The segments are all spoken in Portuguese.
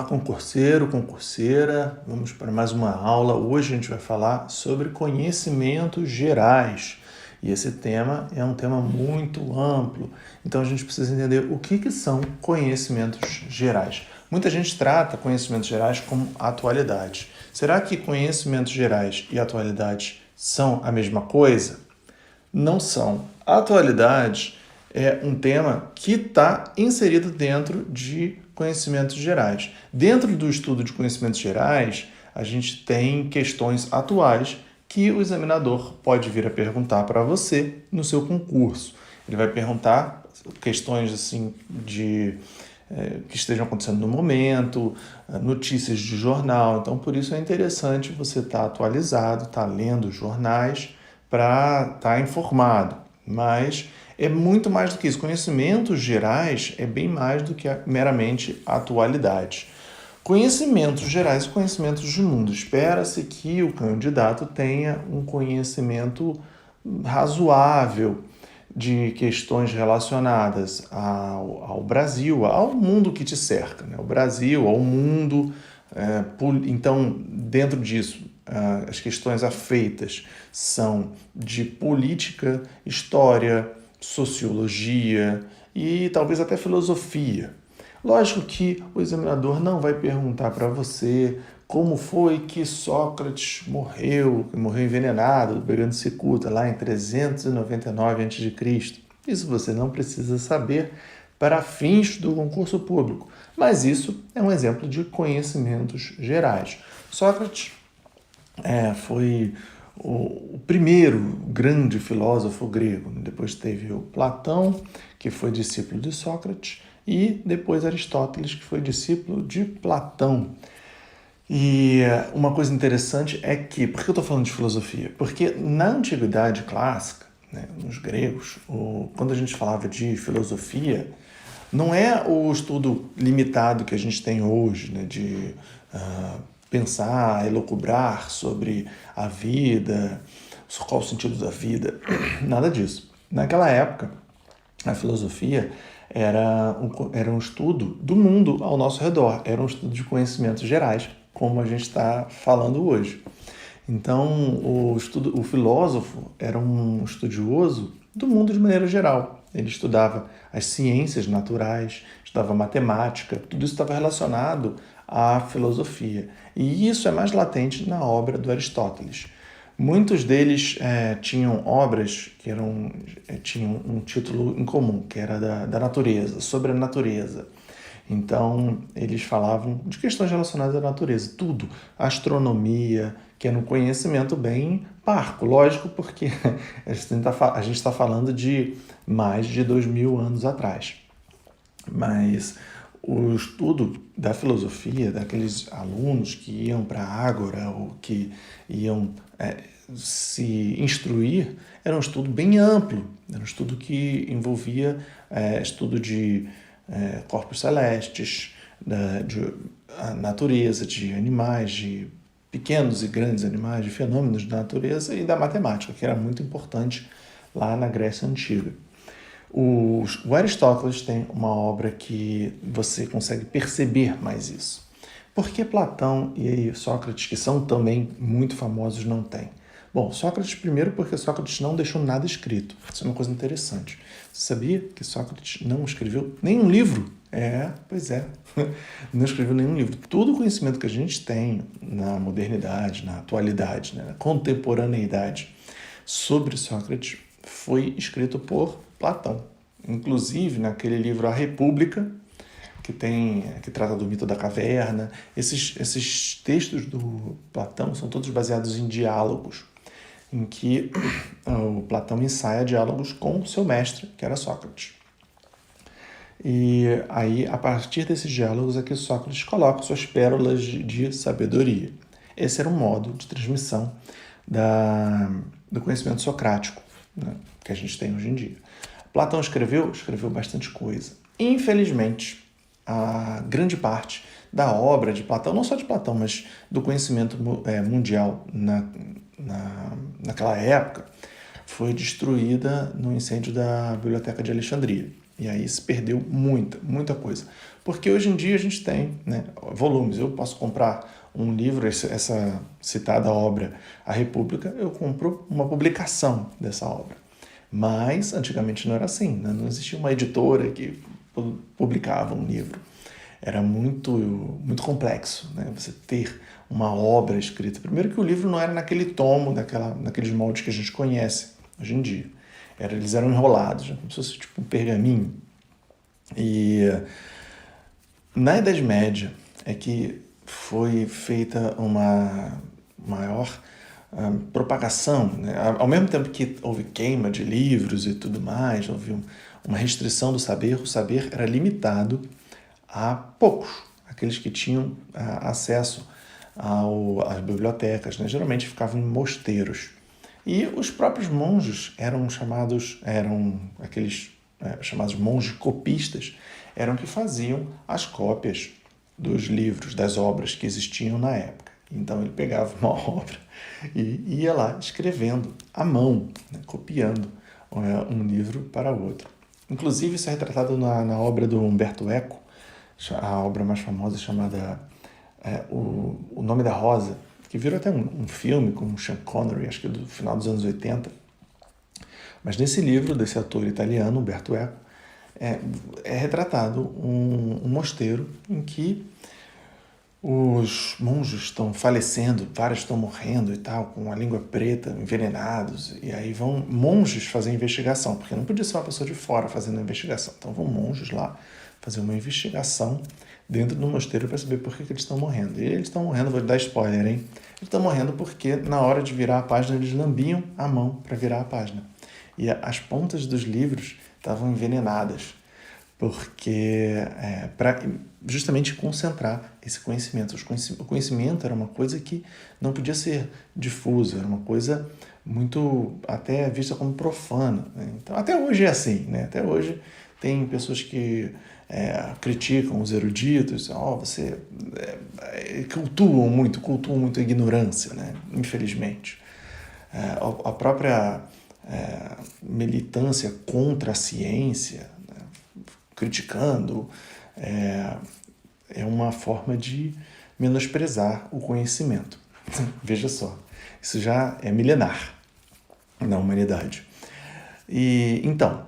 concurseiro, concurseira, vamos para mais uma aula. Hoje a gente vai falar sobre conhecimentos gerais. E esse tema é um tema muito amplo, então a gente precisa entender o que são conhecimentos gerais. Muita gente trata conhecimentos gerais como atualidade. Será que conhecimentos gerais e atualidade são a mesma coisa? Não são. Atualidade é um tema que está inserido dentro de conhecimentos gerais. Dentro do estudo de conhecimentos gerais, a gente tem questões atuais que o examinador pode vir a perguntar para você no seu concurso. Ele vai perguntar questões assim que estejam acontecendo no momento, notícias de jornal. Então, por isso é interessante você estar atualizado, estar lendo jornais para estar informado. Mas é muito mais do que isso. Conhecimentos gerais é bem mais do que meramente atualidade. Conhecimentos gerais e conhecimentos de mundo. Espera-se que o candidato tenha um conhecimento razoável de questões relacionadas ao Brasil, ao mundo que te cerca, né? O Brasil, ao mundo. Então, dentro disso, as questões afeitas são de política, história, sociologia e talvez até filosofia. Lógico que o examinador não vai perguntar para você como foi que Sócrates morreu envenenado, bebendo cicuta, lá em 399 a.C. Isso você não precisa saber para fins do concurso público, mas isso é um exemplo de conhecimentos gerais. Sócrates foi o primeiro grande filósofo grego. Depois teve o Platão, que foi discípulo de Sócrates, e depois Aristóteles, que foi discípulo de Platão. E uma coisa interessante é que, por que eu estou falando de filosofia? Porque na antiguidade clássica, né, nos gregos, quando a gente falava de filosofia, não é o estudo limitado que a gente tem hoje, né, de pensar, elucubrar sobre a vida, qual o sentido da vida, nada disso. Naquela época, a filosofia era um estudo do mundo ao nosso redor, era um estudo de conhecimentos gerais, como a gente está falando hoje. Então, o filósofo era um estudioso do mundo de maneira geral. Ele estudava as ciências naturais, estudava matemática, tudo isso estava relacionado à filosofia. E isso é mais latente na obra do Aristóteles. Muitos deles tinham obras que tinham um título em comum, que era da natureza, sobre a natureza. Então, eles falavam de questões relacionadas à natureza, tudo. Astronomia, que era um conhecimento bem parco, lógico, porque a gente está falando de mais de 2000 anos atrás. Mas o estudo da filosofia, daqueles alunos que iam para a Ágora ou que iam se instruir, era um estudo bem amplo, era um estudo que envolvia estudo de corpos celestes, de natureza, de animais, de pequenos e grandes animais, de fenômenos da natureza e da matemática, que era muito importante lá na Grécia Antiga. O Aristóteles tem uma obra que você consegue perceber mais isso. Por que Platão e Sócrates, que são também muito famosos, não têm? Bom, Sócrates primeiro porque Sócrates não deixou nada escrito. Isso é uma coisa interessante. Você sabia que Sócrates não escreveu nenhum livro? Pois é. Não escreveu nenhum livro. Todo o conhecimento que a gente tem na modernidade, na atualidade, né, na contemporaneidade sobre Sócrates foi escrito por Platão. Inclusive, naquele livro A República, que trata do mito da caverna, esses textos do Platão são todos baseados em diálogos, em que o Platão ensaia diálogos com o seu mestre, que era Sócrates. E aí, a partir desses diálogos, é que Sócrates coloca suas pérolas de sabedoria. Esse era um modo de transmissão do conhecimento socrático, né, que a gente tem hoje em dia. Platão escreveu bastante coisa. Infelizmente, a grande parte da obra de Platão, não só de Platão, mas do conhecimento mundial naquela época, foi destruída no incêndio da Biblioteca de Alexandria. E aí se perdeu muita coisa. Porque hoje em dia a gente tem, né, volumes. Eu posso comprar um livro, essa citada obra, A República, eu compro uma publicação dessa obra. Mas antigamente não era assim, né? Não existia uma editora que publicava um livro. Era muito complexo, né? Você ter uma obra escrita. Primeiro que o livro não era naquele tomo, naqueles moldes que a gente conhece hoje em dia. Eles eram enrolados, né? Como se fosse tipo um pergaminho. E na Idade Média é que foi feita uma maior propagação, né? Ao mesmo tempo que houve queima de livros e tudo mais, houve uma restrição do saber, o saber era limitado a poucos, aqueles que tinham acesso às bibliotecas, né? Geralmente ficavam em mosteiros. E os próprios monges eram aqueles chamados monges copistas, eram que faziam as cópias dos livros, das obras que existiam na época. Então ele pegava uma obra e ia lá escrevendo à mão, né, copiando um livro para o outro. Inclusive isso é retratado na obra do Umberto Eco, a obra mais famosa chamada O Nome da Rosa, que virou até um filme com o Sean Connery, acho que do final dos anos 80. Mas nesse livro, desse autor italiano, Umberto Eco, é retratado um mosteiro em que os monges estão falecendo, vários estão morrendo e tal, com a língua preta, envenenados, e aí vão monges fazer investigação, porque não podia ser uma pessoa de fora fazendo a investigação. Então vão monges lá fazer uma investigação dentro do mosteiro para saber por que eles estão morrendo. E eles estão morrendo, vou dar spoiler, hein? Eles estão morrendo porque na hora de virar a página eles lambiam a mão para virar a página. E as pontas dos livros estavam envenenadas, porque para justamente concentrar esse conhecimento. O conhecimento era uma coisa que não podia ser difusa, era uma coisa muito até vista como profana, né? Então, até hoje é assim, né? Até hoje tem pessoas que criticam os eruditos, você cultuam muito a ignorância, né? Infelizmente. A própria militância contra a ciência, né? Criticando, é uma forma de menosprezar o conhecimento. Veja só, isso já é milenar na humanidade. E então,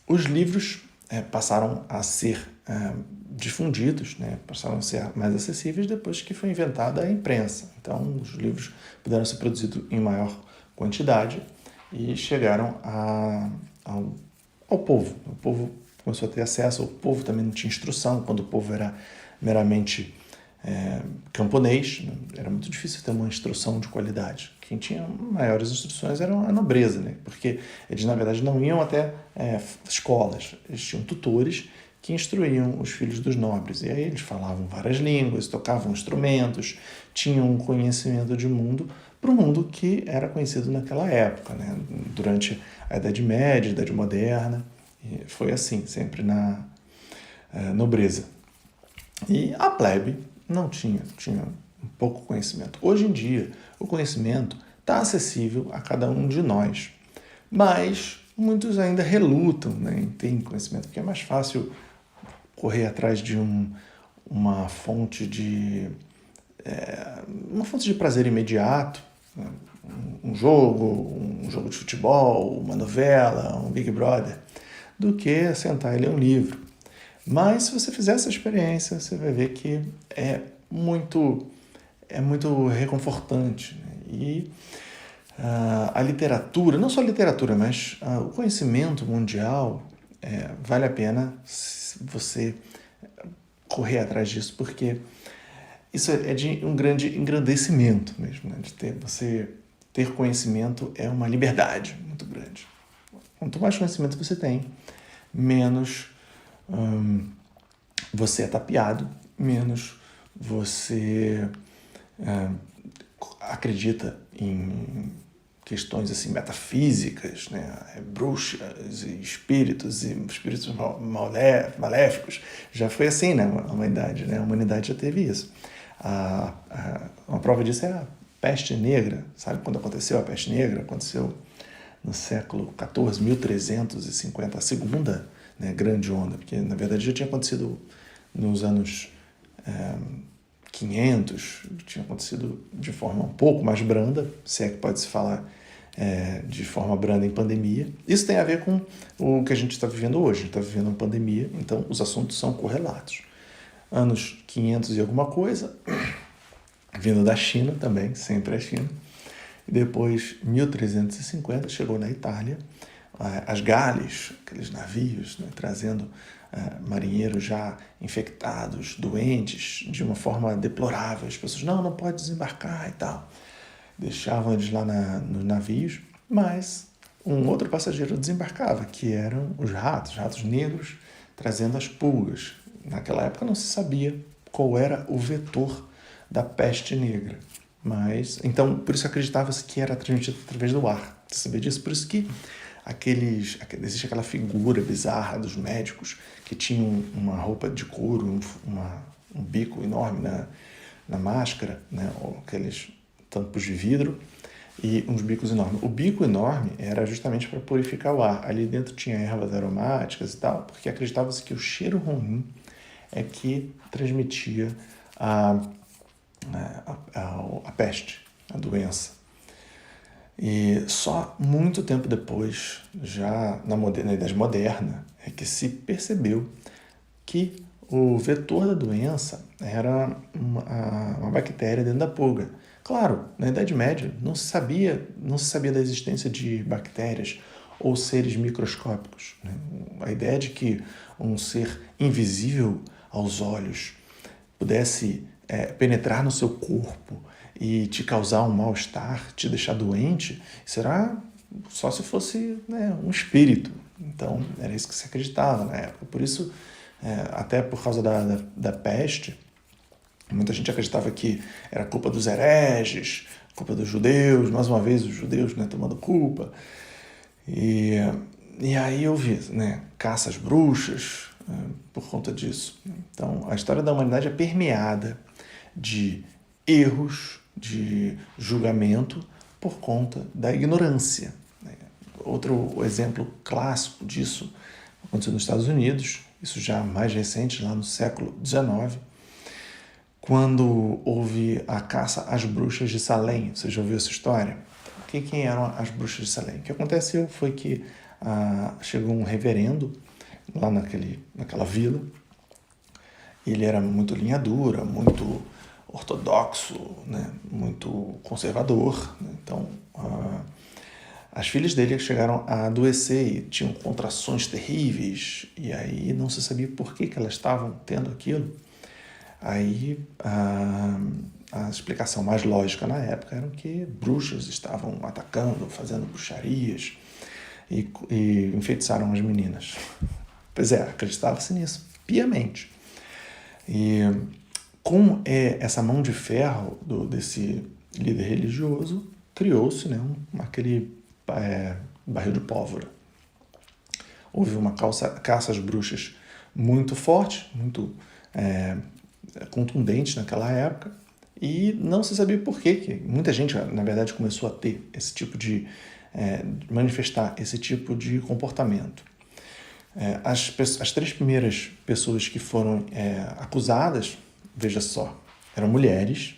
os livros passaram a ser difundidos, né? Passaram a ser mais acessíveis depois que foi inventada a imprensa. Então, os livros puderam ser produzidos em maior quantidade e chegaram ao povo. O povo começou a ter acesso, o povo também não tinha instrução, quando o povo era meramente camponês, né? Era muito difícil ter uma instrução de qualidade. Quem tinha maiores instruções era a nobreza, né? Porque eles, na verdade, não iam até escolas, eles tinham tutores que instruíam os filhos dos nobres. E aí eles falavam várias línguas, tocavam instrumentos, tinham um conhecimento de mundo para o mundo que era conhecido naquela época, né? Durante a Idade Média, a Idade Moderna. E foi assim, sempre na nobreza. E a plebe não tinha um pouco conhecimento. Hoje em dia, o conhecimento está acessível a cada um de nós, mas muitos ainda relutam, né, em ter conhecimento, porque é mais fácil correr atrás de uma fonte de prazer imediato, né, um jogo de futebol, uma novela, um Big Brother, do que sentar e ler um livro. Mas se você fizer essa experiência, você vai ver que é muito reconfortante, né? E a literatura, não só a literatura, mas o conhecimento mundial, vale a pena você correr atrás disso, porque isso é de um grande engrandecimento mesmo, né? Você ter conhecimento é uma liberdade muito grande. Quanto mais conhecimento você tem, menos você é tapeado, menos você acredita em questões assim metafísicas, né? Bruxas e espíritos maléficos. Já foi assim, né? A humanidade, né? A humanidade já teve isso. Uma prova disso é a peste negra. Sabe quando aconteceu a peste negra? Aconteceu no século XIV, 1350, a segunda né, grande onda, porque na verdade já tinha acontecido nos anos 500, tinha acontecido de forma um pouco mais branda, se é que pode se falar de forma branda em pandemia. Isso tem a ver com o que a gente está vivendo hoje. A gente está vivendo uma pandemia, então os assuntos são correlatos. Anos 500 e alguma coisa, vindo da China também, sempre a China. E depois, 1350, chegou na Itália, as Gales, aqueles navios, né, trazendo marinheiros já infectados, doentes, de uma forma deplorável. As pessoas, não pode desembarcar e tal. Deixavam eles lá nos navios, mas um outro passageiro desembarcava, que eram os ratos negros, trazendo as pulgas. Naquela época não se sabia qual era o vetor da peste negra. Mas, então, por isso acreditava-se que era transmitido através do ar. Você sabia disso? Por isso que existe aquela figura bizarra dos médicos que tinham uma roupa de couro, um bico enorme na máscara, né? Ou aqueles tampos de vidro e uns bicos enormes. O bico enorme era justamente para purificar o ar. Ali dentro tinha ervas aromáticas e tal, porque acreditava-se que o cheiro ruim é que transmitia a peste, a doença. E só muito tempo depois, já na Idade Moderna, é que se percebeu que o vetor da doença era uma bactéria dentro da pulga. Claro, na Idade Média não se sabia da existência de bactérias ou seres microscópicos, né? A ideia de que um ser invisível aos olhos pudesse penetrar no seu corpo e te causar um mal-estar, te deixar doente, será só se fosse, né, um espírito. Então, era isso que se acreditava na época. Por isso, até por causa da peste, muita gente acreditava que era culpa dos hereges, culpa dos judeus, mais uma vez os judeus, né, tomando culpa. E aí eu vi, né, caça às bruxas por conta disso. Então, a história da humanidade é permeada de erros, de julgamento por conta da ignorância. Outro exemplo clássico disso aconteceu nos Estados Unidos, isso já mais recente, lá no século XIX, quando houve a caça às bruxas de Salem. Você já ouviu essa história? Quem eram as bruxas de Salem? O que aconteceu foi que chegou um reverendo lá naquela vila. Ele era muito linha dura, muito ortodoxo, né? Muito conservador. Né? Então, as filhas dele chegaram a adoecer e tinham contrações terríveis. E aí não se sabia por que elas estavam tendo aquilo. Aí a explicação mais lógica na época era que bruxas estavam atacando, fazendo bruxarias e enfeitiçaram as meninas. Pois acreditava-se nisso, piamente. E com essa mão de ferro desse líder religioso, criou-se, né, aquele barril de pólvora. Houve uma caça às bruxas muito forte, muito contundente naquela época, e não se sabia por quê, que muita gente, na verdade, começou a ter esse tipo de manifestar esse tipo de comportamento. As três primeiras pessoas que foram acusadas, veja só, eram mulheres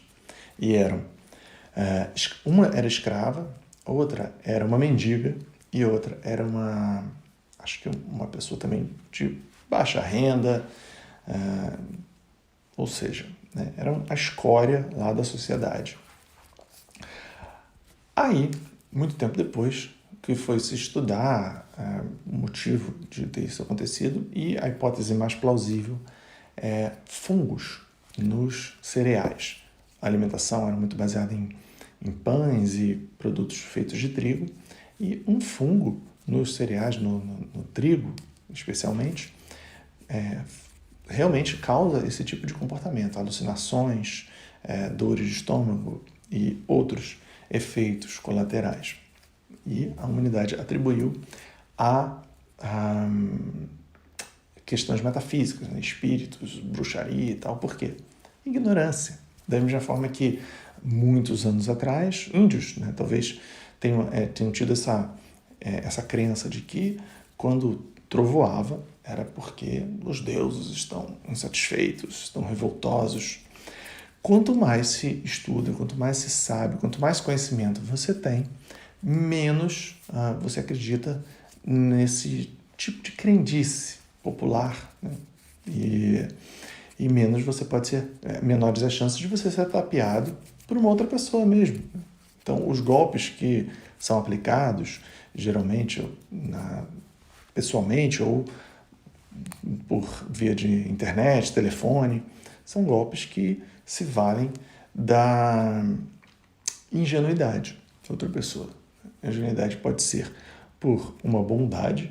e uma era escrava, outra era uma mendiga e outra era acho que uma pessoa também de baixa renda, ou seja, né, eram a escória lá da sociedade. Aí, muito tempo depois, que foi se estudar o motivo de ter isso acontecido, e a hipótese mais plausível é fungos nos cereais. A alimentação era muito baseada em pães e produtos feitos de trigo, e um fungo nos cereais, no trigo especialmente, realmente causa esse tipo de comportamento, alucinações, dores de estômago e outros efeitos colaterais. E a humanidade atribuiu a questões metafísicas, né? Espíritos, bruxaria e tal. Por quê? Ignorância. Da mesma forma que muitos anos atrás, índios, né, talvez tenham tido essa crença de que quando trovoava, era porque os deuses estão insatisfeitos, estão revoltosos. Quanto mais se estuda, quanto mais se sabe, quanto mais conhecimento você tem, menos você acredita nesse tipo de crendice popular, né? E menos você pode ser, menores as chances de você ser tapeado por uma outra pessoa mesmo. Então, os golpes que são aplicados, geralmente pessoalmente ou por via de internet, telefone, são golpes que se valem da ingenuidade de outra pessoa. A ingenuidade pode ser por uma bondade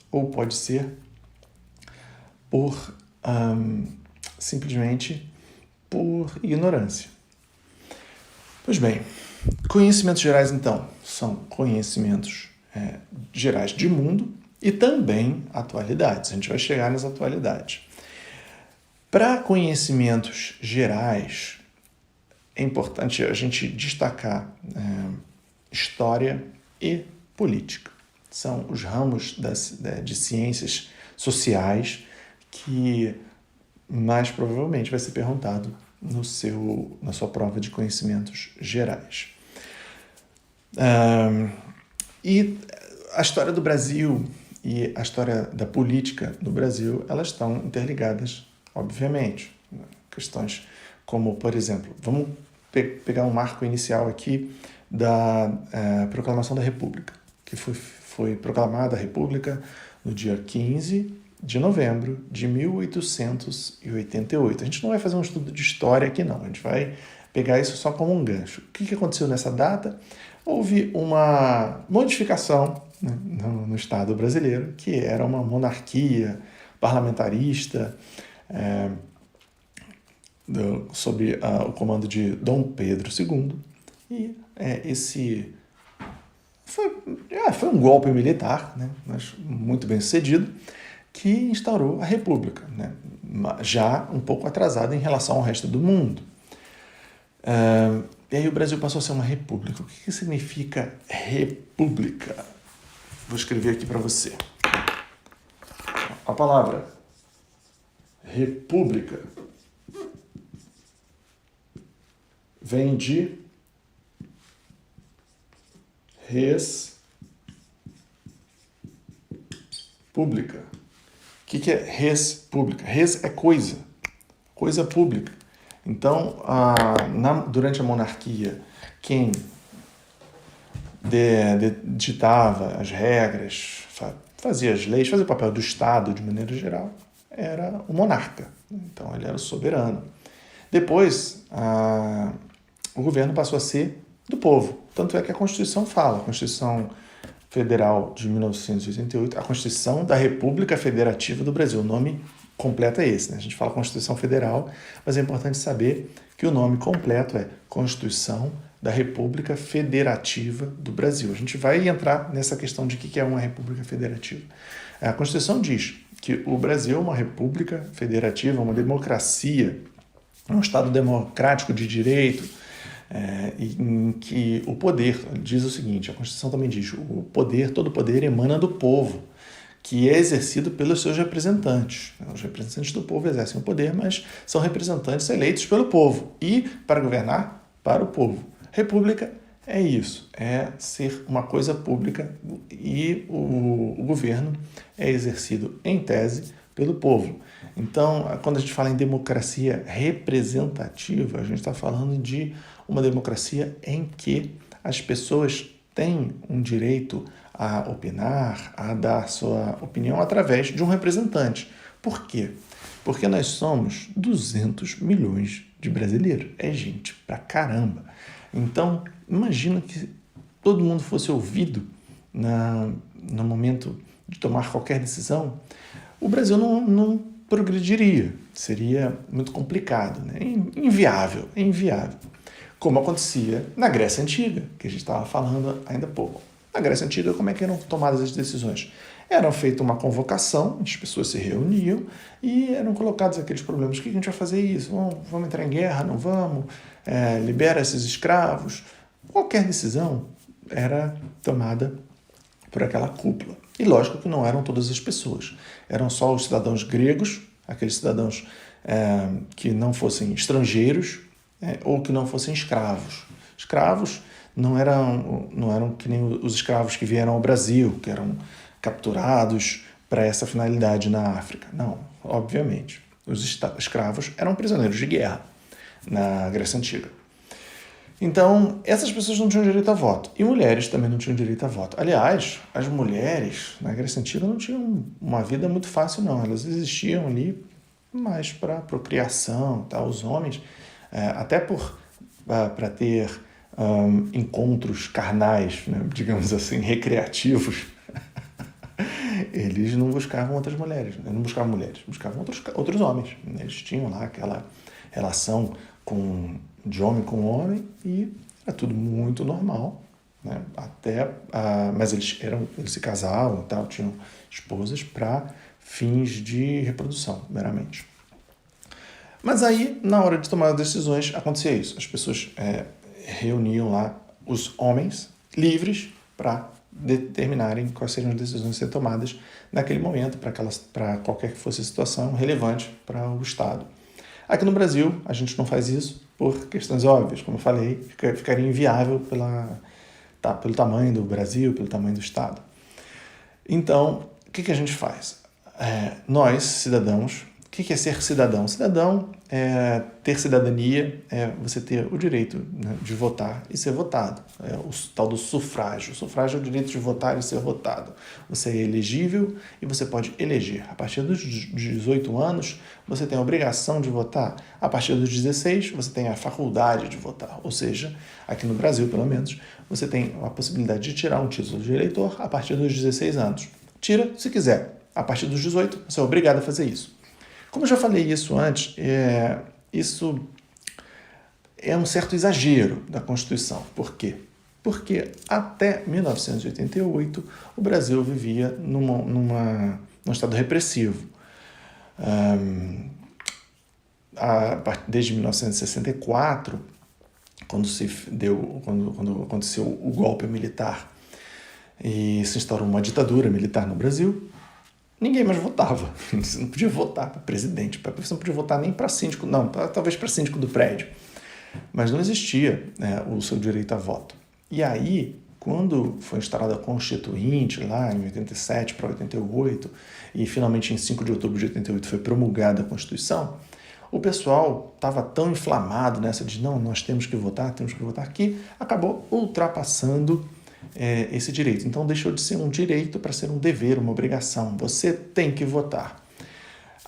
ou pode ser por simplesmente por ignorância. Pois bem, conhecimentos gerais, então, são conhecimentos gerais de mundo e também atualidades. A gente vai chegar nas atualidades. Para conhecimentos gerais, é importante a gente destacar história e política. São os ramos de ciências sociais que mais provavelmente vai ser perguntado na sua prova de conhecimentos gerais. E a história do Brasil e a história da política no Brasil, elas estão interligadas, obviamente. Questões como, por exemplo, vamos pegar um marco inicial aqui da Proclamação da República, que foi proclamada a República no dia 15 de novembro de 1888. A gente não vai fazer um estudo de história aqui, não. A gente vai pegar isso só como um gancho. O que aconteceu nessa data? Houve uma modificação, né, no Estado brasileiro, que era uma monarquia parlamentarista, sob o comando de Dom Pedro II. E esse foi um golpe militar, né, mas muito bem sucedido, que instaurou a República, né, já um pouco atrasada em relação ao resto do mundo. E aí o Brasil passou a ser uma república. O que significa república? Vou escrever aqui para você. A palavra república vem de res pública. O que é res pública? Res é coisa pública. Então, durante a monarquia, quem ditava as regras, fazia as leis, fazia o papel do Estado de maneira geral, era o monarca. Então, ele era o soberano. Depois, o governo passou a ser do povo. Tanto é que a Constituição fala, a Constituição Federal de 1988, a Constituição da República Federativa do Brasil. O nome completo é esse, né? A gente fala Constituição Federal, mas é importante saber que o nome completo é Constituição da República Federativa do Brasil. A gente vai entrar nessa questão de o que é uma república federativa. A Constituição diz que o Brasil é uma república federativa, uma democracia, um Estado democrático de direito, em que o poder, diz o seguinte, a Constituição também diz, todo o poder emana do povo, que é exercido pelos seus representantes. Os representantes do povo exercem o poder, mas são representantes eleitos pelo povo e para governar para o povo. República é isso, é ser uma coisa pública e o governo é exercido, em tese, pelo povo. Então, quando a gente fala em democracia representativa, a gente está falando de uma democracia em que as pessoas têm um direito a opinar, a dar sua opinião através de um representante. Por quê? Porque nós somos 200 milhões de brasileiros. É gente pra caramba. Então, imagina que todo mundo fosse ouvido no momento de tomar qualquer decisão. O Brasil não progrediria. Seria muito complicado, né? Inviável. Como acontecia na Grécia Antiga, que a gente estava falando ainda há pouco. Na Grécia Antiga, como é que eram tomadas as decisões? Era feita uma convocação, as pessoas se reuniam e eram colocados aqueles problemas. O que a gente vai fazer isso? Vamos entrar em guerra? Não vamos? Libera esses escravos? Qualquer decisão era tomada por aquela cúpula. E lógico que não eram todas as pessoas. Eram só os cidadãos gregos, aqueles cidadãos que não fossem estrangeiros ou que não fossem escravos. Escravos não eram que nem os escravos que vieram ao Brasil, que eram capturados para essa finalidade na África. Não, obviamente. Os escravos eram prisioneiros de guerra na Grécia Antiga. Então, essas pessoas não tinham direito a voto. E mulheres também não tinham direito a voto. Aliás, as mulheres na Grécia Antiga não tinham uma vida muito fácil, não. Elas existiam ali mais para procriação, tá? Os homens, até para ter encontros carnais, né, digamos assim, recreativos, eles não buscavam outras mulheres, né? Não buscavam mulheres, buscavam outros homens. Eles tinham lá aquela relação de homem com homem e era tudo muito normal, né? Mas eles se casavam, tal, tinham esposas para fins de reprodução, meramente. Mas aí, na hora de tomar decisões, acontecia isso. As pessoas reuniam lá os homens livres para determinarem quais seriam as decisões a ser tomadas naquele momento, para qualquer que fosse a situação relevante para o Estado. Aqui no Brasil, a gente não faz isso por questões óbvias. Como eu falei, ficaria inviável pelo tamanho do Brasil, pelo tamanho do Estado. Então, o que a gente faz? Nós, cidadãos, o que é ser cidadão? Cidadão é ter cidadania, é você ter o direito, né, de votar e ser votado. É o tal do sufrágio. O sufrágio é o direito de votar e ser votado. Você é elegível e você pode eleger. A partir dos 18 anos, você tem a obrigação de votar. A partir dos 16, você tem a faculdade de votar. Ou seja, aqui no Brasil, pelo menos, você tem a possibilidade de tirar um título de eleitor a partir dos 16 anos. Tira se quiser. A partir dos 18, você é obrigado a fazer isso. Como eu já falei isso antes, isso é um certo exagero da Constituição. Por quê? Até 1988, o Brasil vivia num estado repressivo. Desde 1964, quando aconteceu o golpe militar e se instaurou uma ditadura militar no Brasil, ninguém mais votava. Você não podia votar para presidente, você não podia votar nem para síndico, não, talvez para síndico do prédio. Mas não existia, né, o seu direito a voto. E aí, quando foi instaurada a Constituinte, lá em 87 para 88, e finalmente em 5 de outubro de 88 foi promulgada a Constituição, o pessoal estava tão inflamado nessa de não, nós temos que votar, que acabou ultrapassando esse direito. Então deixou de ser um direito para ser um dever, uma obrigação. Você tem que votar.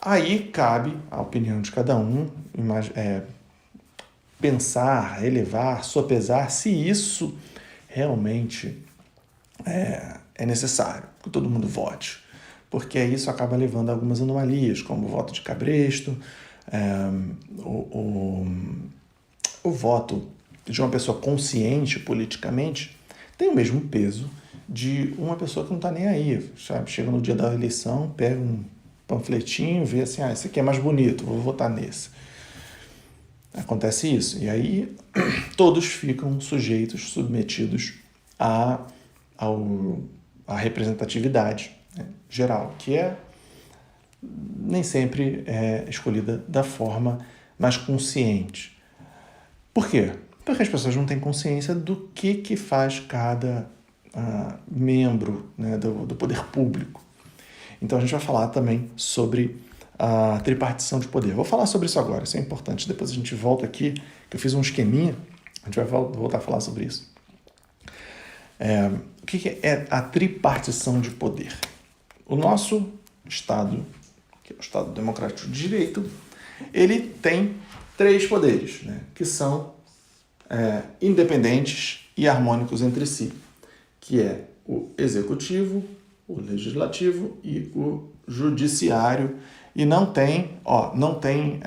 Aí cabe a opinião de cada um, pensar, elevar, sopesar se isso realmente é necessário, que todo mundo vote. Porque isso acaba levando a algumas anomalias, como o voto de cabresto, o voto de uma pessoa consciente politicamente tem o mesmo peso de uma pessoa que não está nem aí, sabe? Chega no dia da eleição, pega um panfletinho, vê assim, esse aqui é mais bonito, vou votar nesse. Acontece isso. E aí todos ficam sujeitos, submetidos à representatividade, né, geral, que nem sempre é escolhida da forma mais consciente. Por quê? Porque as pessoas não têm consciência do que faz cada membro, né, do poder público. Então a gente vai falar também sobre a tripartição de poder. Vou falar sobre isso agora, isso é importante. Depois a gente volta aqui, que eu fiz um esqueminha, a gente vai voltar a falar sobre isso. O que é a tripartição de poder? O nosso Estado, que é o Estado Democrático de Direito, ele tem 3 poderes, né, que são independentes e harmônicos entre si, que é o executivo, o legislativo e o judiciário, e não tem ordem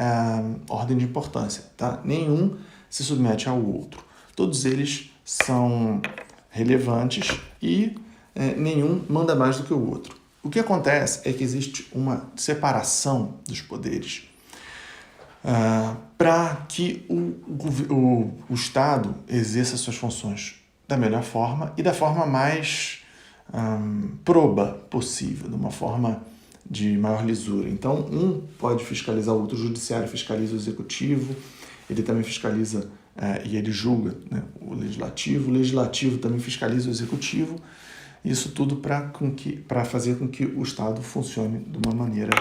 de importância, tá? Nenhum se submete ao outro. Todos eles são relevantes e nenhum manda mais do que o outro. O que acontece é que existe uma separação dos poderes para que o Estado exerça suas funções da melhor forma e da forma mais proba possível, de uma forma de maior lisura. Então, um pode fiscalizar o outro, o judiciário fiscaliza o executivo, ele também fiscaliza e ele julga, né, o legislativo também fiscaliza o executivo, isso tudo para fazer com que o Estado funcione de uma maneira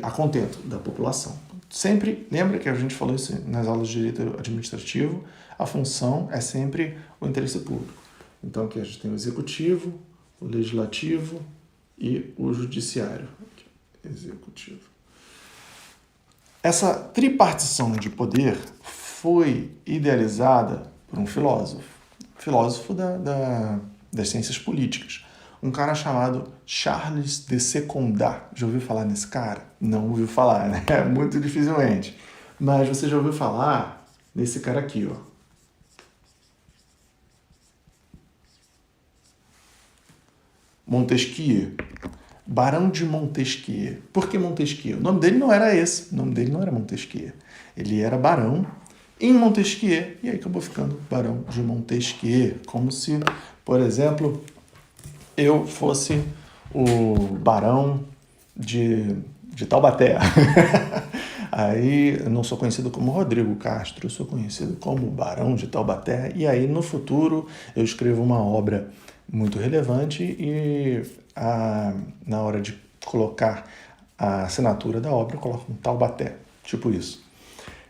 a contento da população. Sempre, lembra que a gente falou isso nas aulas de direito administrativo, a função é sempre o interesse público. Então aqui a gente tem o executivo, o legislativo e o judiciário. Executivo. Essa tripartição de poder foi idealizada por um filósofo das ciências políticas, um cara chamado Charles de Secondat. Já ouviu falar nesse cara? Não ouviu falar, né? Muito dificilmente. Mas você já ouviu falar nesse cara aqui, ó. Montesquieu. Barão de Montesquieu. Por que Montesquieu? O nome dele não era esse. O nome dele não era Montesquieu. Ele era barão em Montesquieu. E aí acabou ficando Barão de Montesquieu. Como se, por exemplo, eu fosse o barão de Taubaté. Aí eu não sou conhecido como Rodrigo Castro, eu sou conhecido como Barão de Taubaté. E aí no futuro eu escrevo uma obra muito relevante e na hora de colocar a assinatura da obra eu coloco um Taubaté, tipo isso.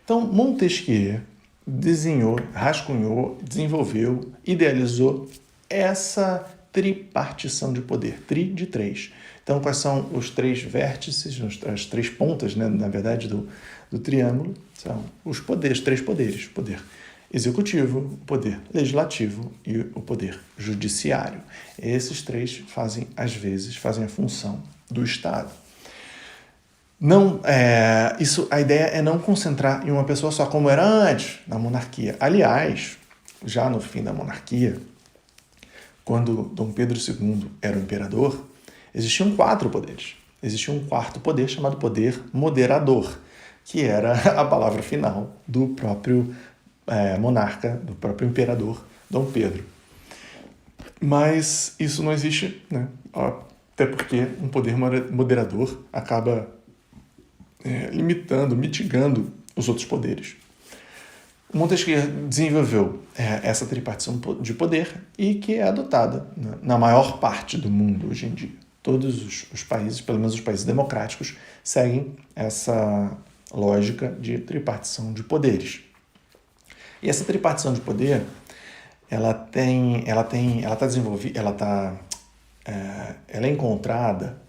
Então Montesquieu desenhou, rascunhou, desenvolveu, idealizou essa tripartição de poder, de 3. Então, quais são os 3 vértices, as 3 pontas, né, na verdade, do triângulo? São os 3 poderes. O poder executivo, o poder legislativo e o poder judiciário. Esses 3 fazem a função do Estado. A ideia é não concentrar em uma pessoa só, como era antes, na monarquia. Aliás, já no fim da monarquia, quando Dom Pedro II era o imperador, existiam 4 poderes. Existia um 4º poder chamado poder moderador, que era a palavra final do próprio monarca, do próprio imperador Dom Pedro. Mas isso não existe, né? Até porque um poder moderador acaba mitigando os outros poderes. Montesquieu desenvolveu essa tripartição de poder e que é adotada na maior parte do mundo hoje em dia. Todos os países, pelo menos os países democráticos, seguem essa lógica de tripartição de poderes. E essa tripartição de poder, ela é encontrada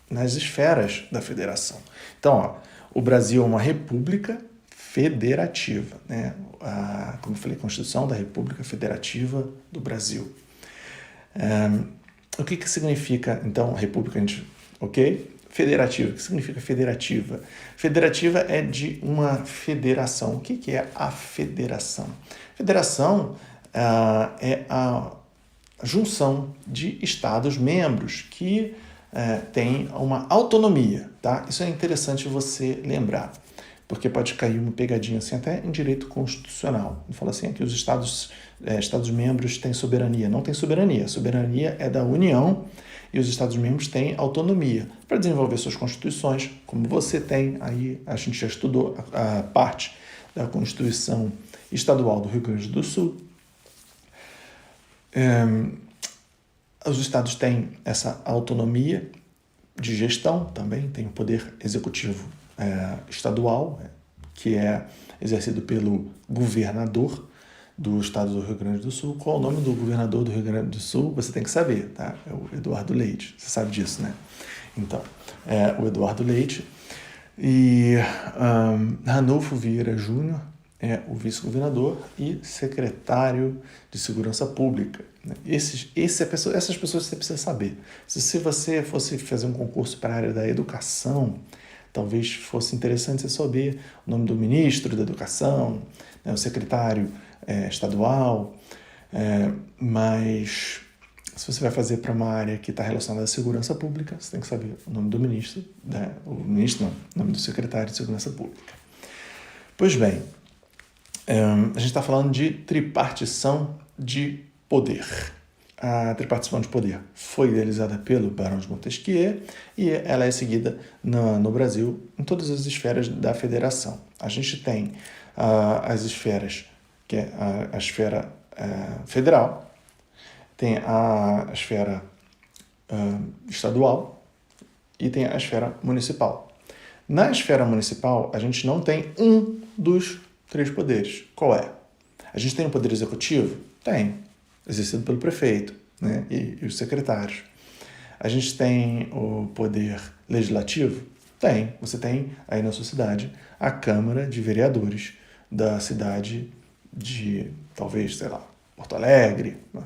nas esferas da federação. Então, o Brasil é uma república federativa, né? Como eu falei, a Constituição da República Federativa do Brasil. O que significa, então, república, ok? Federativa, o que significa federativa? Federativa é de uma federação. O que é a federação? Federação é a junção de Estados-membros que têm uma autonomia, tá? Isso é interessante você lembrar, porque pode cair uma pegadinha assim até em direito constitucional. Fala assim, que os Estados-membros têm soberania. Não tem soberania. A soberania é da União e os Estados-membros têm autonomia para desenvolver suas constituições, como você tem. Aí a gente já estudou a parte da Constituição Estadual do Rio Grande do Sul. Os estados têm essa autonomia de gestão também, tem o poder executivo estadual, que é exercido pelo governador do estado do Rio Grande do Sul. Qual é o nome do governador do Rio Grande do Sul? Você tem que saber, tá? É o Eduardo Leite, você sabe disso, né? Então, o Eduardo Leite e Ranulfo Vieira Júnior é o vice-governador e secretário de Segurança Pública. Essas pessoas você precisa saber. Se você fosse fazer um concurso para a área da educação, talvez fosse interessante você saber o nome do ministro da Educação, né, o secretário estadual, mas se você vai fazer para uma área que está relacionada à segurança pública, você tem que saber o nome do ministro, o nome do secretário de Segurança Pública. Pois bem, a gente está falando de tripartição de poder. a tripartição de poder foi idealizada pelo Barão de Montesquieu e ela é seguida no Brasil em todas as esferas da federação. A gente tem as esferas, que é a esfera federal, tem a esfera estadual e tem a esfera municipal. Na esfera municipal, a gente não tem um dos três poderes. Qual é? A gente tem o poder executivo? Tem, exercido pelo prefeito, né, e os secretários. A gente tem o poder legislativo? Tem. Você tem aí na sua cidade a Câmara de Vereadores da cidade de, talvez, sei lá, Porto Alegre. Né?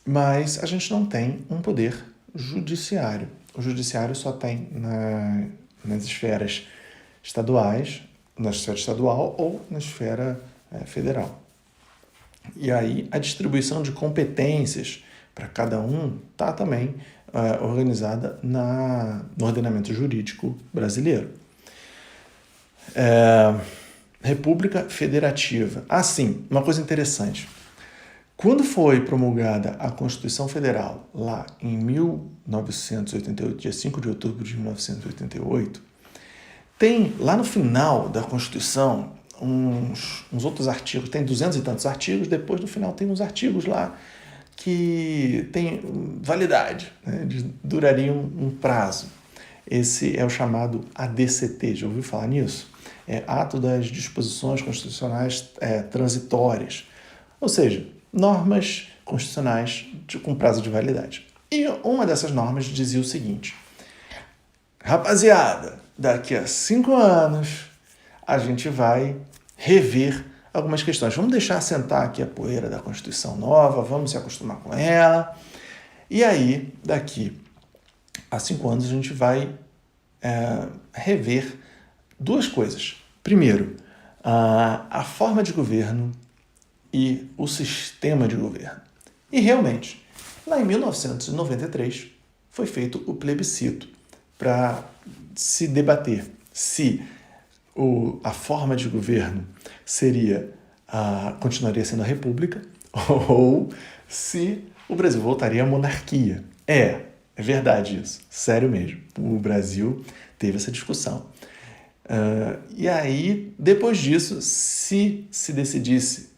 Mas a gente não tem um poder judiciário. O judiciário só tem nas esferas estaduais, na esfera estadual ou na esfera federal. E aí a distribuição de competências para cada um está também organizada no ordenamento jurídico brasileiro. República Federativa. Sim, uma coisa interessante. Quando foi promulgada a Constituição Federal, lá em 1988, dia 5 de outubro de 1988, tem lá no final da Constituição uns outros artigos, tem 200 e tantos artigos, depois no final tem uns artigos lá que tem validade, né, durariam um prazo. Esse é o chamado ADCT, já ouviu falar nisso? É Ato das Disposições Constitucionais Transitórias, ou seja, normas constitucionais com prazo de validade. E uma dessas normas dizia o seguinte: rapaziada, daqui a 5 anos a gente vai rever algumas questões. Vamos deixar assentar aqui a poeira da Constituição nova, vamos se acostumar com ela. E aí, daqui a 5 anos, a gente vai rever duas coisas. Primeiro, a forma de governo e o sistema de governo. E realmente, lá em 1993, foi feito o plebiscito para se debater se a forma de governo continuaria sendo a república ou se o Brasil voltaria à monarquia. É verdade isso, sério mesmo. O Brasil teve essa discussão. E aí, depois disso, se decidisse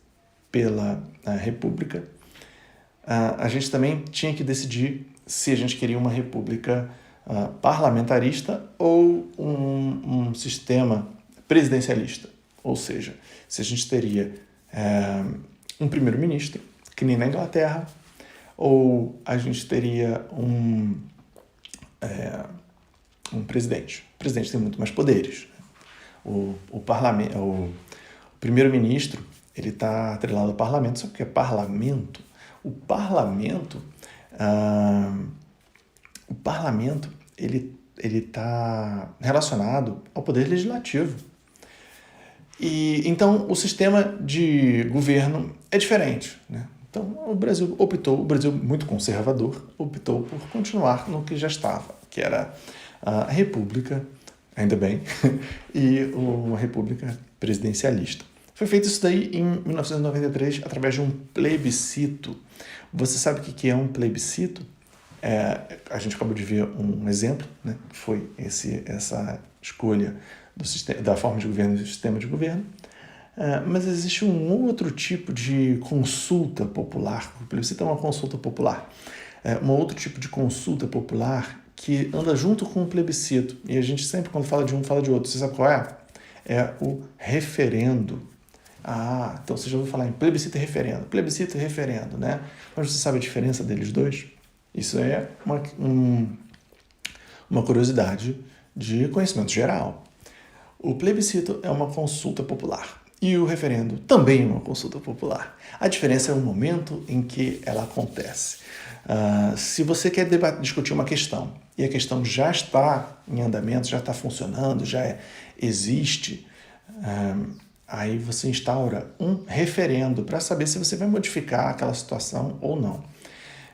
pela república, a gente também tinha que decidir se a gente queria uma república parlamentarista ou um sistema presidencialista. Ou seja, se a gente teria um primeiro-ministro, que nem na Inglaterra, ou a gente teria um presidente. O presidente tem muito mais poderes. O primeiro-ministro, ele está atrelado ao parlamento. Sabe o que é parlamento? O parlamento, ele está relacionado ao poder legislativo. E então o sistema de governo é diferente, né? Então o Brasil muito conservador, optou por continuar no que já estava, que era a república, ainda bem, e uma república presidencialista. Foi feito isso daí em 1993 através de um plebiscito. Você sabe o que é um plebiscito? A gente acabou de ver um exemplo, né? Foi essa escolha da forma de governo e do sistema de governo. Mas existe um outro tipo de consulta popular. O plebiscito é uma consulta popular. Um outro tipo de consulta popular que anda junto com o plebiscito. E a gente sempre, quando fala de um, fala de outro. Você sabe qual é? É o referendo. Então você já ouviu falar em plebiscito e referendo. Plebiscito e referendo, né? Mas você sabe a diferença deles dois? Isso é uma curiosidade de conhecimento geral. O plebiscito é uma consulta popular e o referendo também é uma consulta popular. A diferença é o momento em que ela acontece. Se você quer discutir uma questão e a questão já está em andamento, já está funcionando, já existe, aí você instaura um referendo para saber se você vai modificar aquela situação ou não.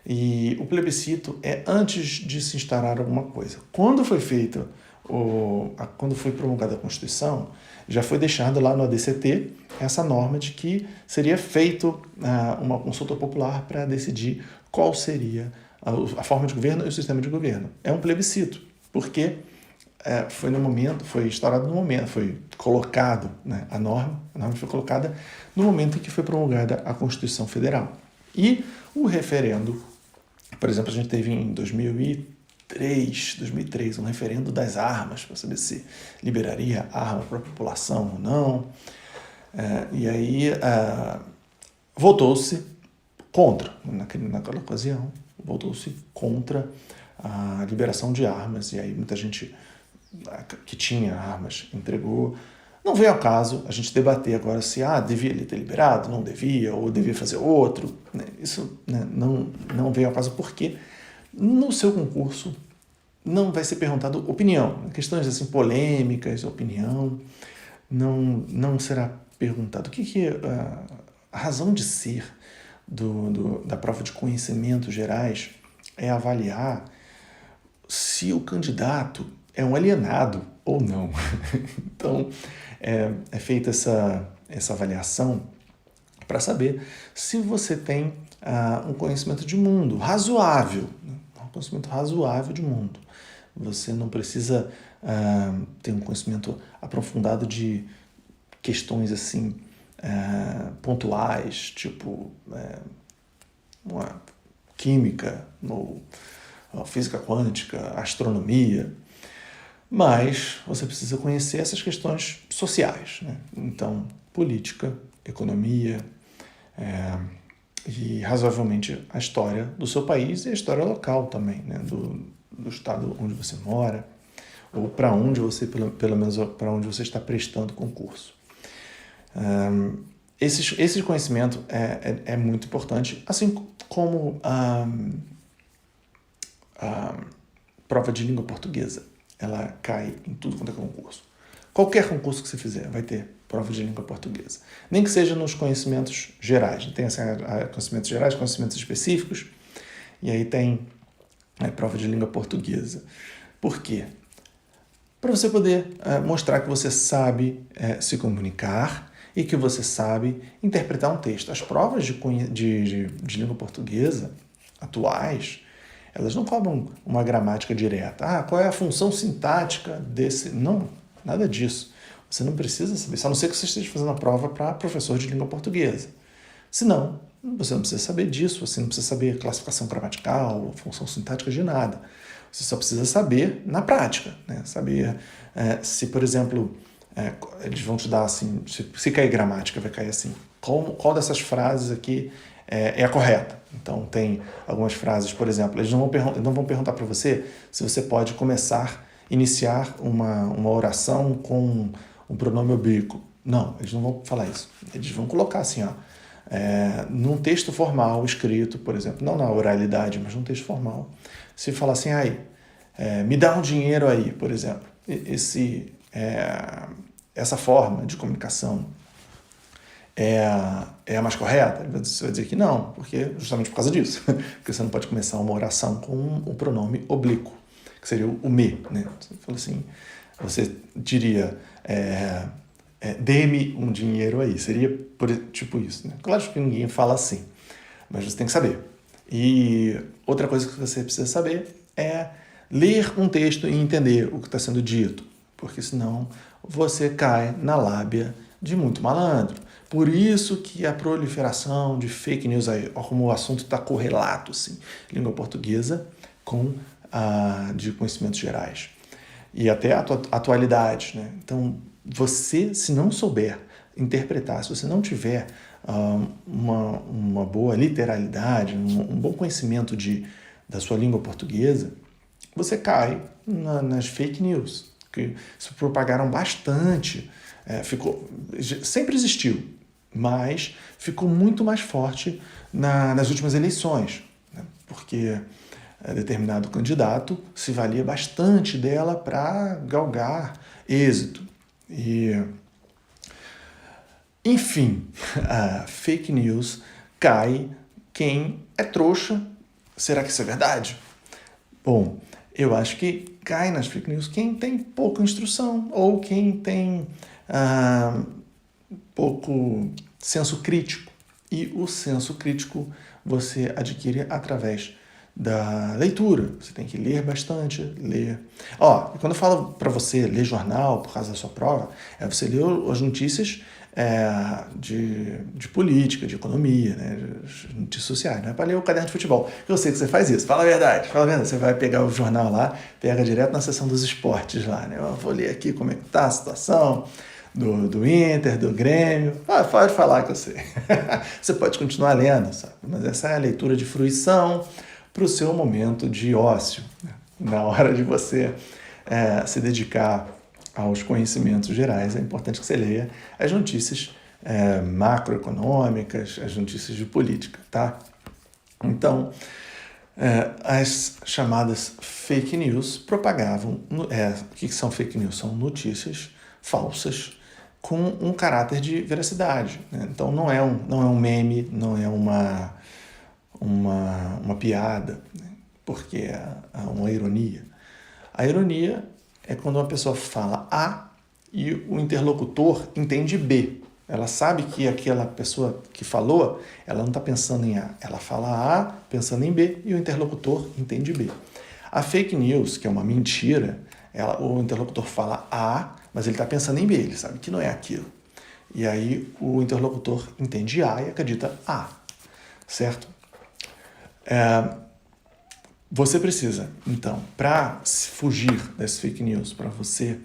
E o plebiscito é antes de se instaurar alguma coisa. Quando foi feito quando foi promulgada a Constituição, já foi deixado lá no ADCT essa norma de que seria feito uma consulta popular para decidir qual seria a forma de governo e o sistema de governo. É um plebiscito, porque foi instaurado no momento, foi colocado, né, a norma foi colocada no momento em que foi promulgada a Constituição Federal. E o referendo, por exemplo, a gente teve em 2003, um referendo das armas, para saber se liberaria arma para a população ou não. E aí votou-se contra, naquela ocasião, votou-se contra a liberação de armas, e aí muita gente que tinha armas entregou. Não veio ao caso a gente debater agora se devia ele ter liberado, não devia, ou devia fazer outro. Isso, né, não veio ao caso porque no seu concurso não vai ser perguntado opinião. Questões assim polêmicas, opinião, não será perguntado. O que é a razão de ser da prova de conhecimentos gerais é avaliar se o candidato é um alienado ou não. Então, é feita essa avaliação para saber se você tem um conhecimento de mundo razoável, um conhecimento razoável de mundo. Você não precisa ter um conhecimento aprofundado de questões assim pontuais, tipo uma química, ou física quântica, astronomia, mas você precisa conhecer essas questões sociais, né? Então, política, economia, e razoavelmente a história do seu país e a história local também, né? Do estado onde você mora, ou para onde você, pelo menos para onde você está prestando concurso. Esse conhecimento é muito importante, assim como a prova de língua portuguesa. Ela cai em tudo quanto é concurso. Qualquer concurso que você fizer vai ter prova de língua portuguesa. Nem que seja nos conhecimentos gerais. Tem conhecimentos gerais, conhecimentos específicos, e aí tem a prova de língua portuguesa. Por quê? Para você poder mostrar que você sabe se comunicar e que você sabe interpretar um texto. As provas de língua portuguesa atuais, elas não cobram uma gramática direta. Qual é a função sintática desse... Não, nada disso. Você não precisa saber, a não ser que você esteja fazendo a prova para professor de língua portuguesa. Senão, você não precisa saber disso, você não precisa saber classificação gramatical, função sintática de nada. Você só precisa saber na prática, né? Saber se, por exemplo, eles vão te dar assim, se cair gramática, vai cair assim, qual dessas frases aqui é a correta. Então, tem algumas frases, por exemplo, eles não vão perguntar para você se você pode iniciar uma oração com um pronome oblíquo. Não, eles não vão falar isso. Eles vão colocar assim, num texto formal escrito, por exemplo, não na oralidade, mas num texto formal, se falar assim, me dá um dinheiro aí, por exemplo. Essa forma de comunicação é a mais correta? Você vai dizer que não, justamente por causa disso. Porque você não pode começar uma oração com um pronome oblíquo, que seria o me, né? Você fala assim, você diria, dê-me um dinheiro aí, seria tipo isso, né? Claro que ninguém fala assim, mas você tem que saber. E outra coisa que você precisa saber é ler um texto e entender o que está sendo dito, porque senão você cai na lábia de muito malandro. Por isso que a proliferação de fake news aí, como o assunto está correlato, assim, língua portuguesa com de conhecimentos gerais. E até a atualidade, né? Então, você, se não souber interpretar, se você não tiver uma boa literalidade, um bom conhecimento da sua língua portuguesa, você cai nas fake news, que se propagaram bastante, sempre existiu, mas ficou muito mais forte nas últimas eleições, né? Porque determinado candidato se valia bastante dela para galgar êxito. Enfim, a fake news cai quem é trouxa. Será que isso é verdade? Bom, Eu acho que cai nas fake news quem tem pouca instrução ou quem tem pouco senso crítico. E o senso crítico você adquire através da leitura. Você tem que ler bastante, ler. Quando eu falo para você ler jornal por causa da sua prova, é você ler as notícias de política, de economia, né, de notícias sociais. Não é para ler o caderno de futebol. Eu sei que você faz isso. Fala a verdade. Você vai pegar o jornal lá, pega direto na seção dos esportes lá. Né? Eu vou ler aqui como é que está a situação do Inter, do Grêmio. Pode falar que eu sei. Você pode continuar lendo, sabe? Mas essa é a leitura de fruição para o seu momento de ócio, né? Na hora de você se dedicar aos conhecimentos gerais, é importante que você leia as notícias macroeconômicas, as notícias de política, tá? Então, as chamadas fake news propagavam... o que são fake news? São notícias falsas com um caráter de veracidade, né? Então, não é um meme, não é uma piada, né? Porque é uma ironia. A ironia é quando uma pessoa fala A e o interlocutor entende B. Ela sabe que aquela pessoa que falou, ela não está pensando em A. Ela fala A pensando em B e o interlocutor entende B. A fake news, que é uma mentira, o interlocutor fala A, mas ele está pensando em B, ele sabe que não é aquilo. E aí o interlocutor entende A e acredita A, certo? Você precisa, então, para fugir das fake news, para você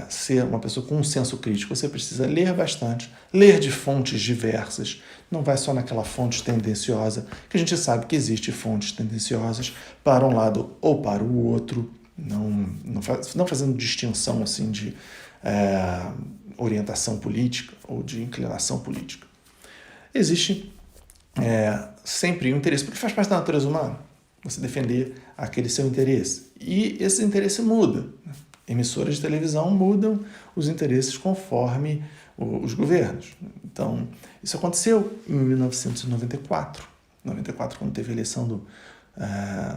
ser uma pessoa com um senso crítico, você precisa ler bastante, ler de fontes diversas, não vai só naquela fonte tendenciosa, que a gente sabe que existe fontes tendenciosas para um lado ou para o outro, não fazendo distinção assim de orientação política ou de inclinação política. Existe sempre um interesse, porque faz parte da natureza humana, você defender aquele seu interesse. E esse interesse muda. Emissoras de televisão mudam os interesses conforme os governos. Então, isso aconteceu em 1994. 94, quando teve a eleição do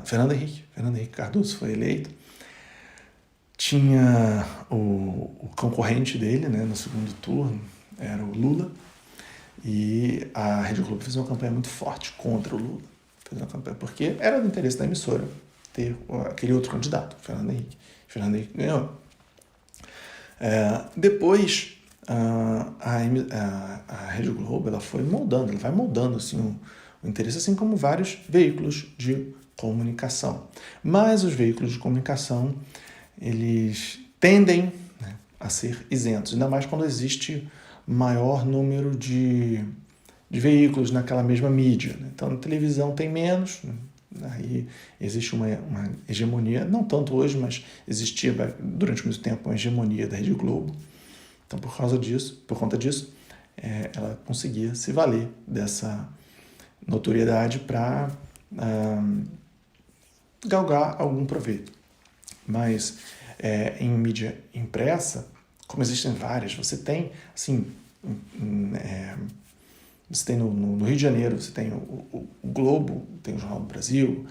Fernando Henrique Cardoso foi eleito. Tinha o concorrente dele, né, no segundo turno, era o Lula. E a Rede Globo fez uma campanha muito forte contra o Lula. Fez uma campanha porque era do interesse da emissora ter aquele outro candidato, Fernando Henrique. Fernando Henrique ganhou. Depois, a Rede Globo ela vai moldando assim, o interesse, assim como vários veículos de comunicação. Mas os veículos de comunicação, eles tendem, né, a ser isentos, ainda mais quando existe maior número de veículos naquela mesma mídia, né? Então, na televisão tem menos, aí existe uma hegemonia, não tanto hoje, mas existia durante muito tempo uma hegemonia da Rede Globo. Então, por conta disso, ela conseguia se valer dessa notoriedade para galgar algum proveito. Mas em mídia impressa, como existem várias, você tem, assim, você tem no Rio de Janeiro, você tem o Globo, tem o Jornal do Brasil,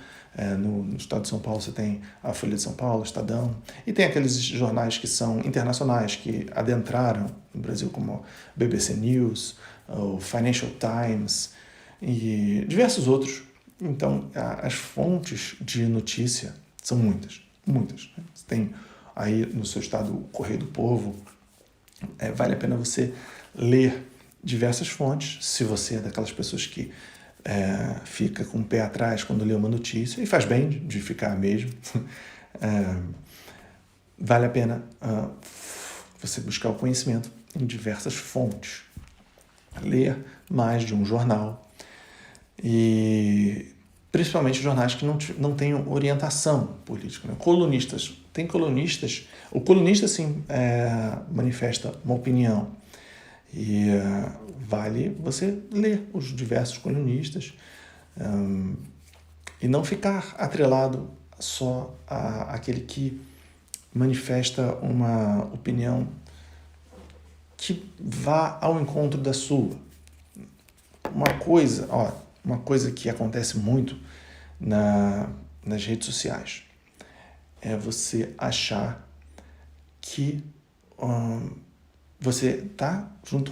no estado de São Paulo você tem a Folha de São Paulo, o Estadão, e tem aqueles jornais que são internacionais, que adentraram no Brasil, como o BBC News, o Financial Times e diversos outros. Então, as fontes de notícia são muitas. Você tem aí no seu estado o Correio do Povo, vale a pena você ler diversas fontes, se você é daquelas pessoas que fica com o pé atrás quando lê uma notícia, e faz bem de ficar mesmo. Vale a pena você buscar o conhecimento em diversas fontes, ler mais de um jornal, e principalmente jornais que não tenham orientação política, né? O colunista sim manifesta uma opinião, e vale você ler os diversos colunistas e não ficar atrelado só àquele que manifesta uma opinião que vá ao encontro da sua. Uma coisa que acontece muito nas redes sociais é você achar que você está junto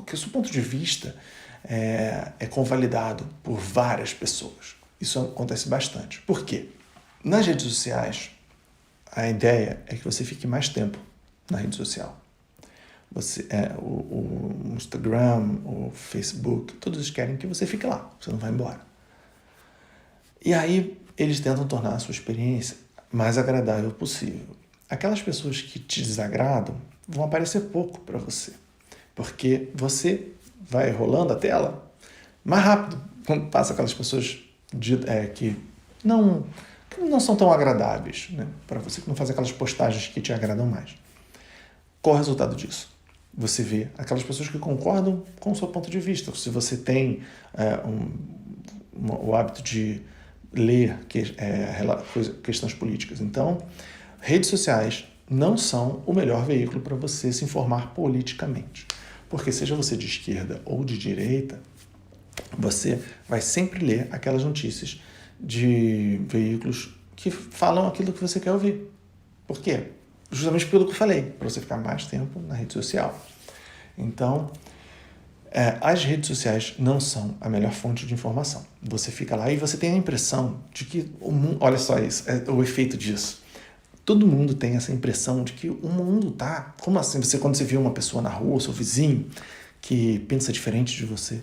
que o seu ponto de vista é convalidado por várias pessoas. Isso acontece bastante. Por quê? Nas redes sociais, a ideia é que você fique mais tempo na rede social. O Instagram, o Facebook, todos querem que você fique lá, você não vai embora. E aí eles tentam tornar a sua experiência mais agradável possível. Aquelas pessoas que te desagradam vão aparecer pouco para você, porque você vai rolando a tela mais rápido quando passa aquelas pessoas que não são tão agradáveis, né, para você, que não fazem aquelas postagens que te agradam mais. Qual é o resultado disso? Você vê aquelas pessoas que concordam com o seu ponto de vista. Se você tem o hábito de ler questões políticas. Então, redes sociais não são o melhor veículo para você se informar politicamente. Porque seja você de esquerda ou de direita, você vai sempre ler aquelas notícias de veículos que falam aquilo que você quer ouvir. Por quê? Justamente pelo que eu falei, para você ficar mais tempo na rede social. Então, as redes sociais não são a melhor fonte de informação. Você fica lá e você tem a impressão de que o mundo... Olha só isso, o efeito disso. Todo mundo tem essa impressão de que o mundo tá... Como assim? Quando você vê uma pessoa na rua, seu vizinho, que pensa diferente de você,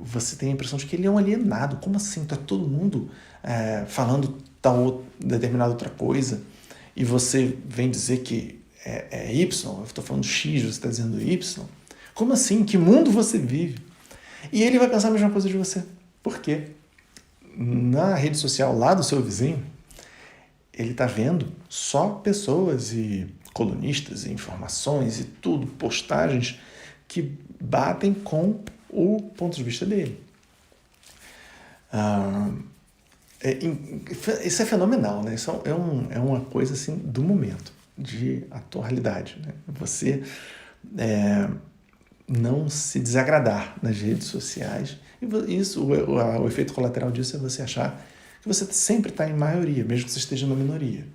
você tem a impressão de que ele é um alienado. Como assim? Tá todo mundo falando determinada outra coisa e você vem dizer que é Y, eu estou falando X, você está dizendo Y. Como assim? Que mundo você vive? E ele vai pensar a mesma coisa de você. Por quê? Na rede social lá do seu vizinho, ele está vendo só pessoas e colunistas e informações e tudo, postagens que batem com o ponto de vista dele. Isso é fenomenal, né? Isso é uma coisa assim do momento, de atualidade, né? Você não se desagradar nas redes sociais. E isso, o efeito colateral disso é você achar que você sempre está em maioria, mesmo que você esteja na minoria.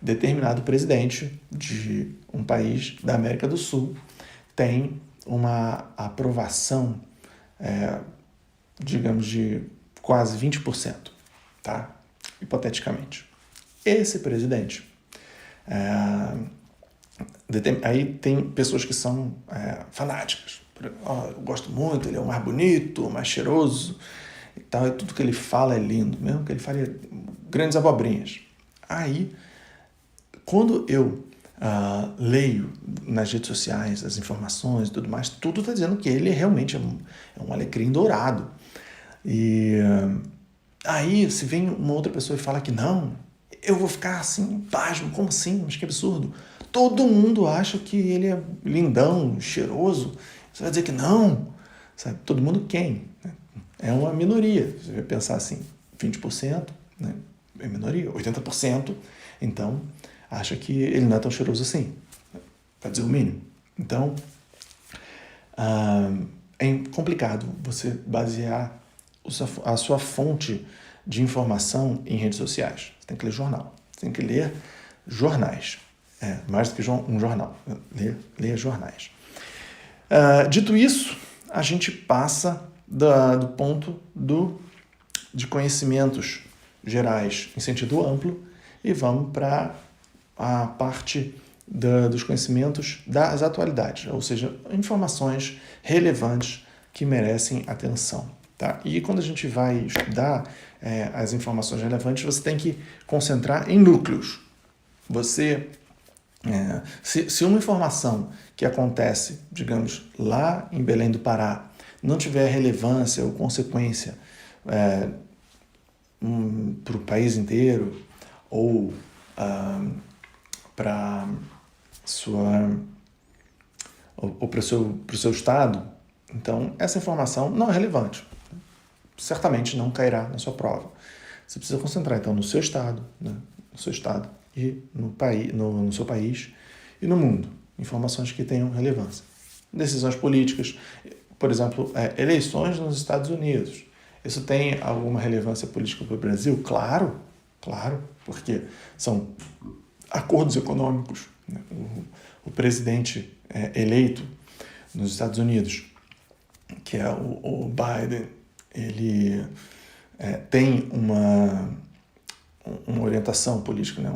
Determinado presidente de um país da América do Sul tem uma aprovação, digamos, de quase 20%, tá? Hipoteticamente. Esse presidente... aí tem pessoas que são fanáticas. Eu gosto muito, ele é o mais bonito, o mais cheiroso e tal, e tudo que ele fala é lindo, mesmo que ele fale grandes abobrinhas. Aí, quando eu leio nas redes sociais as informações e tudo mais, tudo está dizendo que ele realmente é um alecrim dourado. E aí, se vem uma outra pessoa e fala que não, eu vou ficar assim, pasmo, como assim? Mas que absurdo. Todo mundo acha que ele é lindão, cheiroso. Você vai dizer que não. Sabe? Todo mundo quem? É uma minoria. Você vai pensar assim, 20%, né? É minoria, 80%. Então, acha que ele não é tão cheiroso assim. Para dizer o mínimo. Então, é complicado você basear a sua fonte de informação em redes sociais. Você tem que ler jornal. Você tem que ler jornais. Mais do que um jornal. Leia jornais. Dito isso, a gente passa do ponto de conhecimentos gerais em sentido amplo e vamos para a parte dos conhecimentos das atualidades, ou seja, informações relevantes que merecem atenção. Tá? E quando a gente vai estudar as informações relevantes, você tem que concentrar em núcleos. Se uma informação que acontece, digamos, lá em Belém do Pará, não tiver relevância ou consequência para o país inteiro ou para o seu estado, então essa informação não é relevante. Certamente não cairá na sua prova. Você precisa concentrar, então, no seu estado, né? No seu estado e no seu país e no mundo. Informações que tenham relevância. Decisões políticas, por exemplo, eleições nos Estados Unidos. Isso tem alguma relevância política para o Brasil? Claro, claro, porque são acordos econômicos. Né? O presidente eleito nos Estados Unidos, que é o Biden, ele tem uma orientação política, né?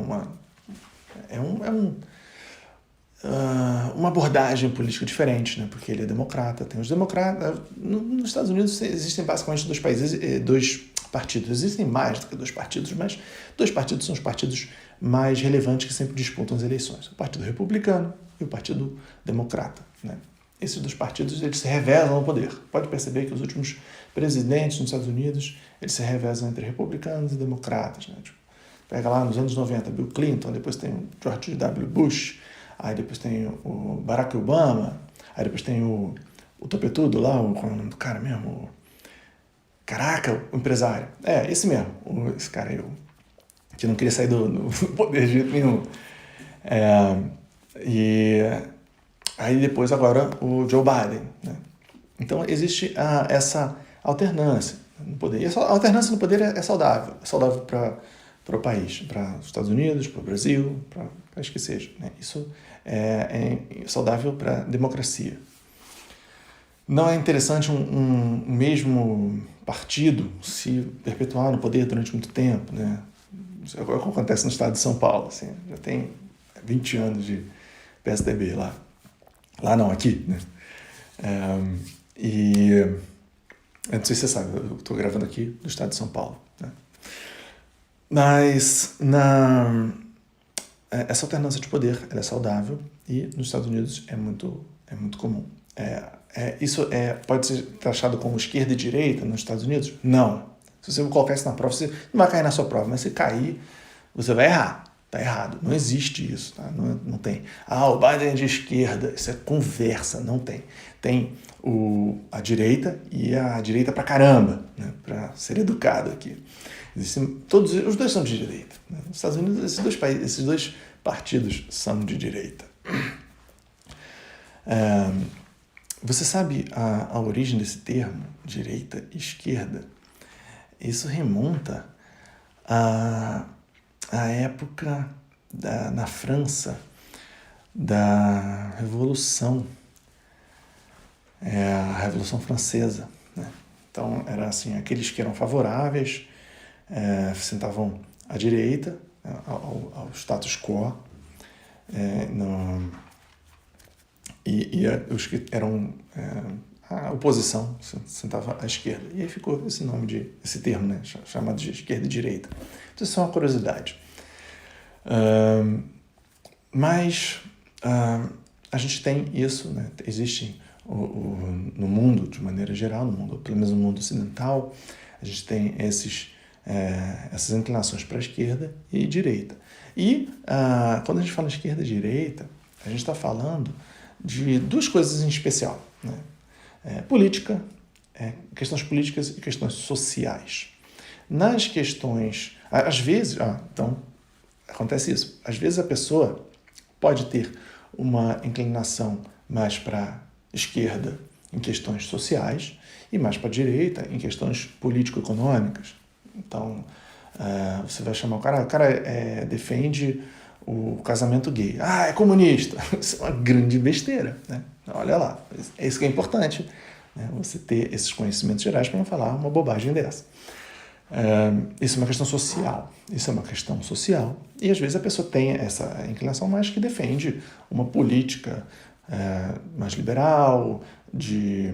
Uma abordagem política diferente, né? Porque ele é democrata. Tem os democratas. Nos Estados Unidos existem basicamente dois partidos. Existem mais do que dois partidos, mas dois partidos são os partidos mais relevantes que sempre disputam as eleições. O Partido Republicano e o Partido Democrata, né? Esses dois partidos, eles se revezam no poder. Pode perceber que os últimos presidentes nos Estados Unidos, eles se revezam entre republicanos e democratas, né? Tipo, pega lá nos anos 90, Bill Clinton, depois tem o George W. Bush, aí depois tem o Barack Obama, aí depois tem o topetudo lá, qual é o nome do cara mesmo? Caraca, o empresário. Esse mesmo, esse cara aí, que não queria sair do poder de jeito nenhum. E aí depois agora o Joe Biden, né? Então existe essa alternância no poder. E essa alternância no poder é saudável. É saudável para o país, para os Estados Unidos, para o Brasil, para país que seja, né? Isso é saudável para a democracia. Não é interessante um mesmo partido se perpetuar no poder durante muito tempo, né? Isso é o que acontece no estado de São Paulo. Assim, já tem 20 anos de PSDB lá. Lá não, aqui, né? Eu não sei se você sabe, eu estou gravando aqui no estado de São Paulo, né? Mas essa alternância de poder, ela é saudável e nos Estados Unidos é muito comum. Isso pode ser taxado como esquerda e direita nos Estados Unidos? Não. Se você colocar isso na prova, você não vai cair na sua prova, mas se cair, você vai errar. Está errado. Não existe isso. Tá? Não tem. O Biden é de esquerda. Isso é conversa. Não tem. Tem a direita e a direita pra caramba, né? Para ser educado aqui. Os dois são de direita. Né? Nos Estados Unidos, esses dois partidos são de direita. Você sabe a origem desse termo, direita e esquerda? Isso remonta à época na França da Revolução, a Revolução Francesa, né? Então, era assim, aqueles que eram favoráveis sentavam à direita, ao status quo, e os que eram a oposição sentava à esquerda. E aí ficou esse termo, né, chamado de esquerda e direita. Então, isso é uma curiosidade. Mas a gente tem isso, né? Existe no mundo, de maneira geral, pelo menos no mundo ocidental, a gente tem essas inclinações para a esquerda e direita. E quando a gente fala esquerda e direita, a gente está falando de duas coisas em especial, né? Política, questões políticas e questões sociais. Nas questões, às vezes, então, acontece isso. Às vezes a pessoa pode ter uma inclinação mais para a esquerda em questões sociais e mais para a direita em questões político-econômicas. Então, você vai chamar o cara defende o casamento gay. É comunista. Isso é uma grande besteira, né? Olha lá, é isso que é importante, né? Você ter esses conhecimentos gerais para não falar uma bobagem dessa. Isso é uma questão social. E às vezes a pessoa tem essa inclinação mais que defende uma política mais liberal, de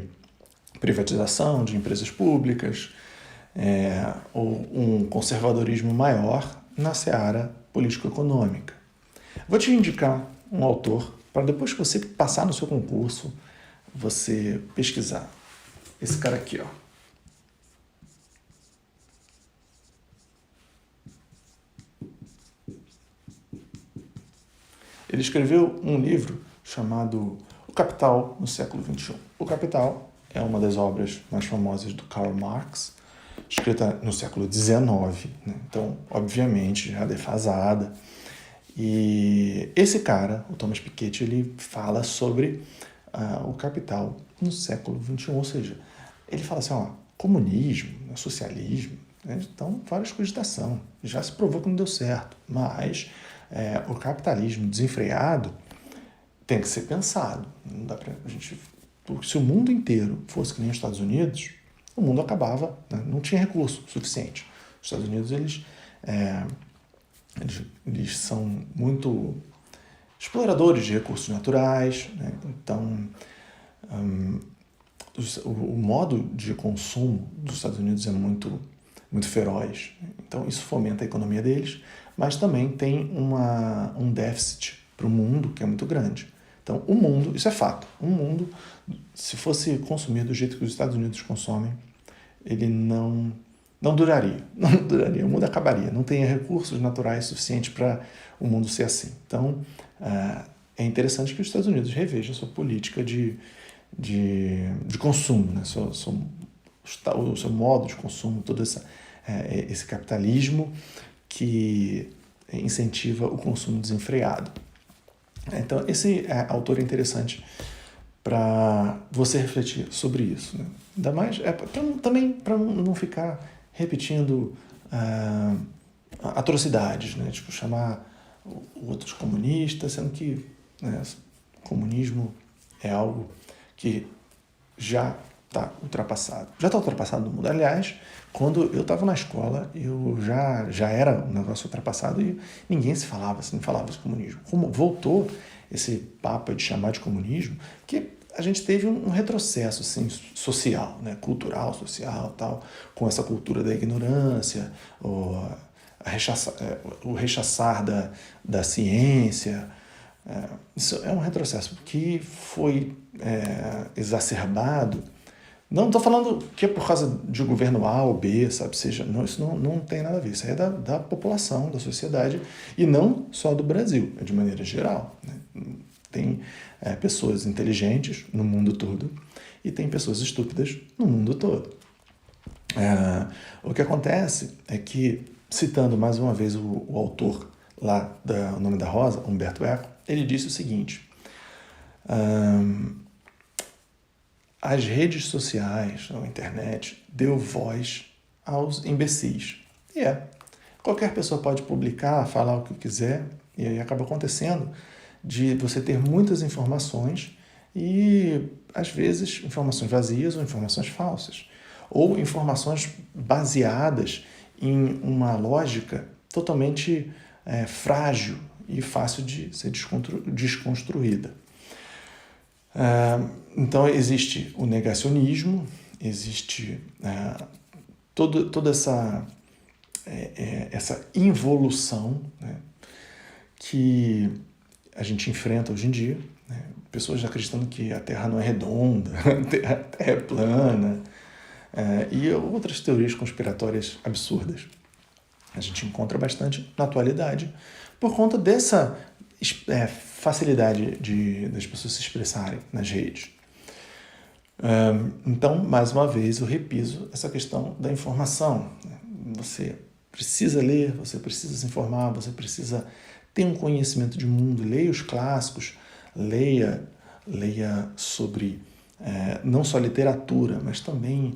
privatização de empresas públicas, ou um conservadorismo maior na seara político-econômica. Vou te indicar um autor para depois que você passar no seu concurso, você pesquisar. Esse cara aqui, ó. Ele escreveu um livro chamado O Capital no século XXI. O Capital é uma das obras mais famosas do Karl Marx, escrita no século XIX, né? Então, obviamente, já defasada. E esse cara, o Thomas Piketty, ele fala sobre o capital no século XXI, ou seja, ele fala assim, comunismo, né, socialismo, né? Então, várias cogitações. Já se provou que não deu certo, mas o capitalismo desenfreado tem que ser pensado. Não dá pra gente... Porque se o mundo inteiro fosse que nem os Estados Unidos, o mundo acabava, né? Não tinha recurso suficiente. Os Estados Unidos, eles são muito exploradores de recursos naturais, né? Então, o modo de consumo dos Estados Unidos é muito, muito feroz. Então, isso fomenta a economia deles, mas também tem um déficit para o mundo que é muito grande. Então, o mundo, isso é fato, o mundo, se fosse consumido do jeito que os Estados Unidos consomem, ele não duraria, o mundo acabaria, não tem recursos naturais suficientes para o mundo ser assim. Então, é interessante que os Estados Unidos revejam a sua política de consumo, né? O seu modo de consumo, todo esse capitalismo que incentiva o consumo desenfreado. Então, esse autor é interessante para você refletir sobre isso, né? Ainda mais também para não ficar repetindo atrocidades, né? Tipo, chamar outros comunistas, sendo que, né, comunismo é algo que já está ultrapassado. Já está ultrapassado no mundo. Aliás, quando eu estava na escola, eu já era um negócio ultrapassado e ninguém falava de comunismo. Como voltou esse papo de chamar de comunismo, que a gente teve um retrocesso assim, social, né? Cultural, social, tal, com essa cultura da ignorância, o rechaçar da ciência. Isso é um retrocesso que foi exacerbado. Não estou falando que é por causa de um governo A ou B, sabe? Isso não tem nada a ver. Isso aí é da população, da sociedade, e não só do Brasil, é de maneira geral, né? Tem pessoas inteligentes no mundo todo e tem pessoas estúpidas no mundo todo. O que acontece é que, citando mais uma vez o autor lá O Nome da Rosa, Humberto Eco, ele disse o seguinte: as redes sociais, a internet, deu voz aos imbecis. Qualquer pessoa pode publicar, falar o que quiser, e aí acaba acontecendo de você ter muitas informações e, às vezes, informações vazias ou informações falsas, ou informações baseadas em uma lógica totalmente frágil e fácil de ser desconstruída. Então, existe o negacionismo, existe toda essa involução, né, que a gente enfrenta hoje em dia, né? Pessoas acreditando que a Terra não é redonda, a Terra é plana, e outras teorias conspiratórias absurdas. A gente encontra bastante na atualidade por conta dessa facilidade das pessoas se expressarem nas redes. Então, mais uma vez, eu repiso essa questão da informação. Você precisa ler, você precisa se informar, você precisa ter um conhecimento de mundo, leia os clássicos, leia sobre não só literatura, mas também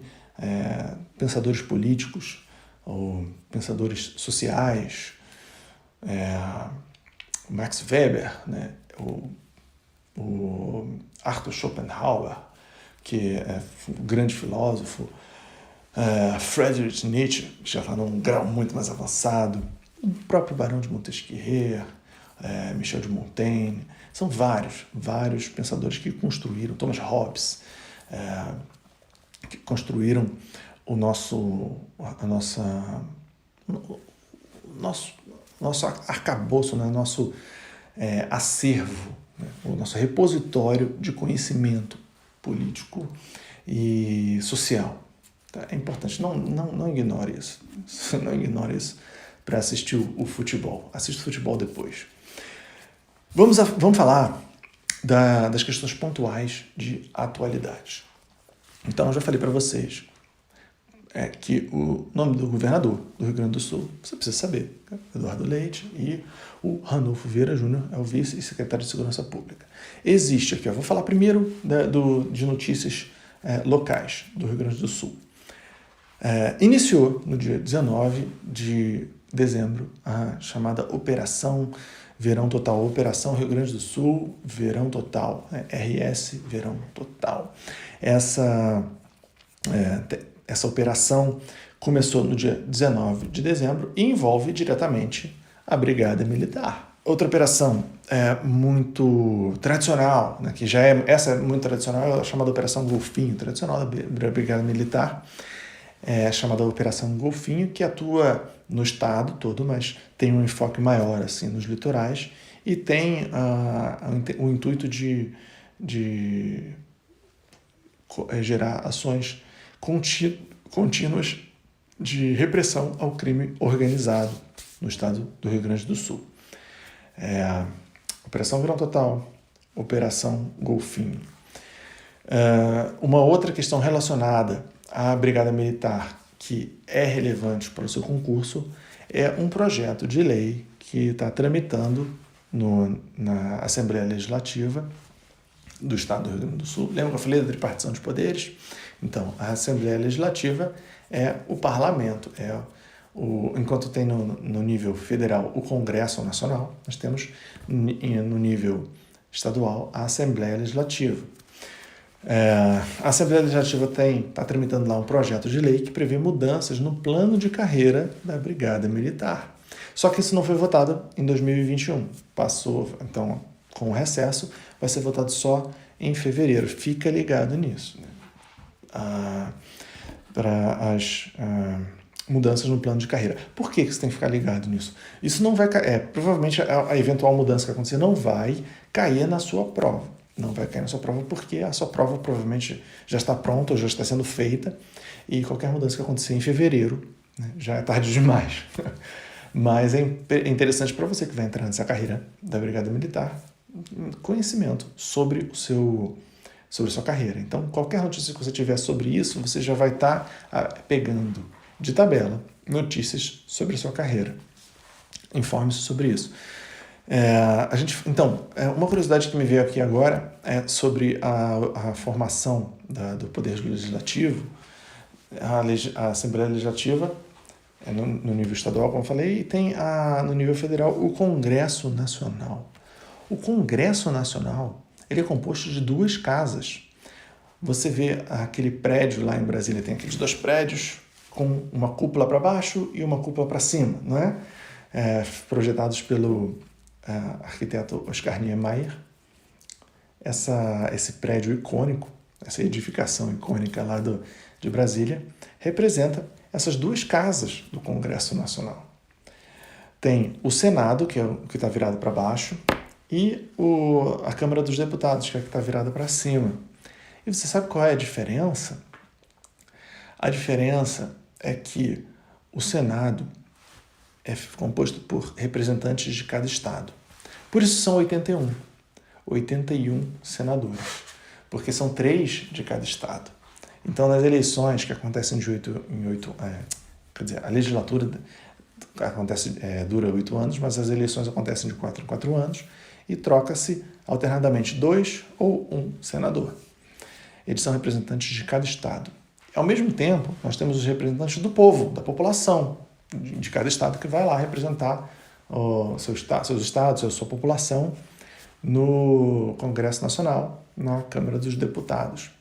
pensadores políticos ou pensadores sociais, Max Weber, né? o Arthur Schopenhauer, que é um grande filósofo, Friedrich Nietzsche, que já está num grau muito mais avançado, o próprio Barão de Montesquieu, Michel de Montaigne. São vários pensadores que construíram, Thomas Hobbes, que construíram o nosso arcabouço, né? Nosso acervo, né? O nosso repositório de conhecimento político e social. Tá? É importante, não ignore isso. Não ignore isso para assistir o futebol. Assista o futebol depois. Vamos falar das questões pontuais de atualidade. Então, eu já falei para vocês que o nome do governador do Rio Grande do Sul, você precisa saber, né? Eduardo Leite, e o Ranulfo Vieira Júnior é o vice e secretário de Segurança Pública. Existe aqui, vou falar primeiro de notícias locais do Rio Grande do Sul. Iniciou no dia 19 de dezembro a chamada Operação Verão Total, Operação Rio Grande do Sul Verão Total, RS Verão Total. Essa operação começou no dia 19 de dezembro e envolve diretamente a Brigada Militar. Outra operação muito tradicional, né, essa é muito tradicional, é a chamada Operação Golfinho, tradicional da Brigada Militar, chamada Operação Golfinho, que atua no estado todo, mas tem um enfoque maior assim, nos litorais e tem o intuito de gerar ações contínuas de repressão ao crime organizado no estado do Rio Grande do Sul. Operação Verão Total, Operação Golfinho. Uma outra questão relacionada à Brigada Militar que é relevante para o seu concurso é um projeto de lei que está tramitando na Assembleia Legislativa do Estado do Rio Grande do Sul. Lembra que eu falei da tripartição de poderes? Então, a Assembleia Legislativa é o parlamento, enquanto tem no nível federal o Congresso Nacional, nós temos no nível estadual a Assembleia Legislativa. A Assembleia Legislativa está tramitando lá um projeto de lei que prevê mudanças no plano de carreira da Brigada Militar. Só que isso não foi votado em 2021. Passou, então, com o recesso, vai ser votado só em fevereiro. Fica ligado nisso, né? Para as mudanças no plano de carreira. Por que você tem que ficar ligado nisso? Isso não vai cair. Provavelmente a eventual mudança que acontecer não vai cair na sua prova. Não vai cair na sua prova porque a sua prova provavelmente já está pronta ou já está sendo feita e qualquer mudança que acontecer em fevereiro, né, já é tarde demais. Mas é interessante para você que vai entrar nessa carreira da Brigada Militar, conhecimento sobre a sua carreira. Então, qualquer notícia que você tiver sobre isso, você já vai estar pegando de tabela notícias sobre a sua carreira. Informe-se sobre isso. Uma curiosidade que me veio aqui agora é sobre a formação do Poder Legislativo. A Assembleia Legislativa no nível estadual, como eu falei, e tem no nível federal o Congresso Nacional. O Congresso Nacional ele é composto de duas casas. Você vê aquele prédio lá em Brasília, tem aqueles dois prédios com uma cúpula para baixo e uma cúpula para cima, não é? Projetados pelo arquiteto Oscar Niemeyer. Esse prédio icônico, essa edificação icônica lá de Brasília, representa essas duas casas do Congresso Nacional. Tem o Senado, que é o que está virado para baixo, e a Câmara dos Deputados, que é a que está virada para cima. E você sabe qual é a diferença? A diferença é que o Senado é composto por representantes de cada estado. Por isso são 81 senadores, porque são 3 de cada estado. Então, nas eleições que acontecem de 8 em 8... a legislatura dura 8 anos, mas as eleições acontecem de 4 em 4 anos e troca-se alternadamente 2 ou 1 senador. Eles são representantes de cada estado. Ao mesmo tempo, nós temos os representantes do povo, da população, de cada estado que vai lá representar seus estados, a sua população no Congresso Nacional, na Câmara dos Deputados.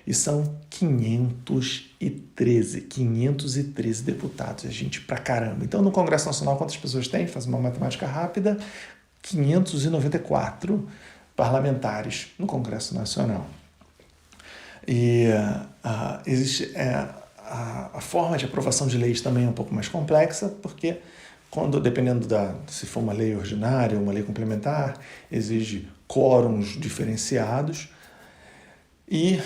E são 513 deputados, é gente pra caramba. Então, no Congresso Nacional, quantas pessoas tem? Faz uma matemática rápida, 594 parlamentares no Congresso Nacional. E existe a forma de aprovação de leis também é um pouco mais complexa, porque dependendo se for uma lei ordinária ou uma lei complementar, exige quórums diferenciados e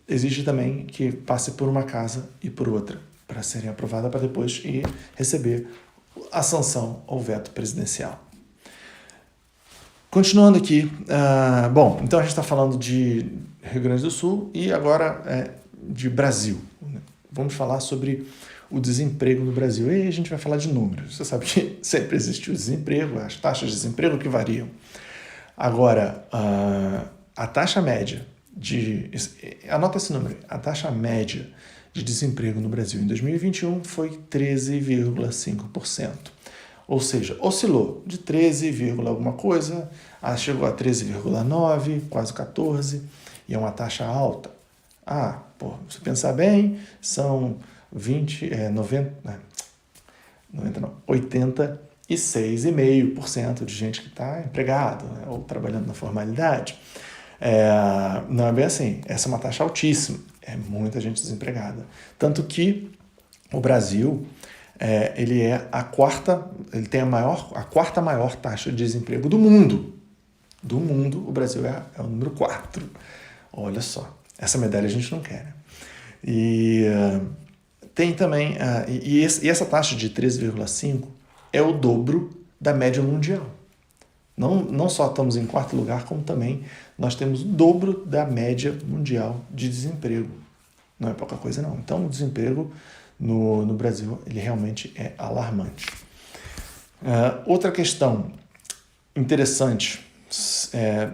exige também que passe por uma casa e por outra para serem aprovadas, para depois receber a sanção ou veto presidencial. Continuando aqui, então a gente está falando de Rio Grande do Sul e agora de Brasil. Vamos falar sobre o desemprego no Brasil. E aí a gente vai falar de números. Você sabe que sempre existe o desemprego, as taxas de desemprego que variam. Agora, a taxa média anota esse número, a taxa média de desemprego no Brasil em 2021 foi 13,5%. Ou seja, oscilou de 13, alguma coisa, chegou a 13,9, quase 14, e é uma taxa alta. Se pensar bem, são 86,5% de gente que está empregada, né, ou trabalhando na formalidade. Não é bem assim. Essa é uma taxa altíssima. É muita gente desempregada. Tanto que o Brasil ele tem a quarta maior taxa de desemprego do mundo. Do mundo, o Brasil é o número 4. Olha só. Essa medalha a gente não quer, né? E tem também... e essa taxa de 13,5 é o dobro da média mundial. Não só estamos em quarto lugar, como também nós temos o dobro da média mundial de desemprego. Não é pouca coisa, não. Então, o desemprego no Brasil, ele realmente é alarmante. Outra questão interessante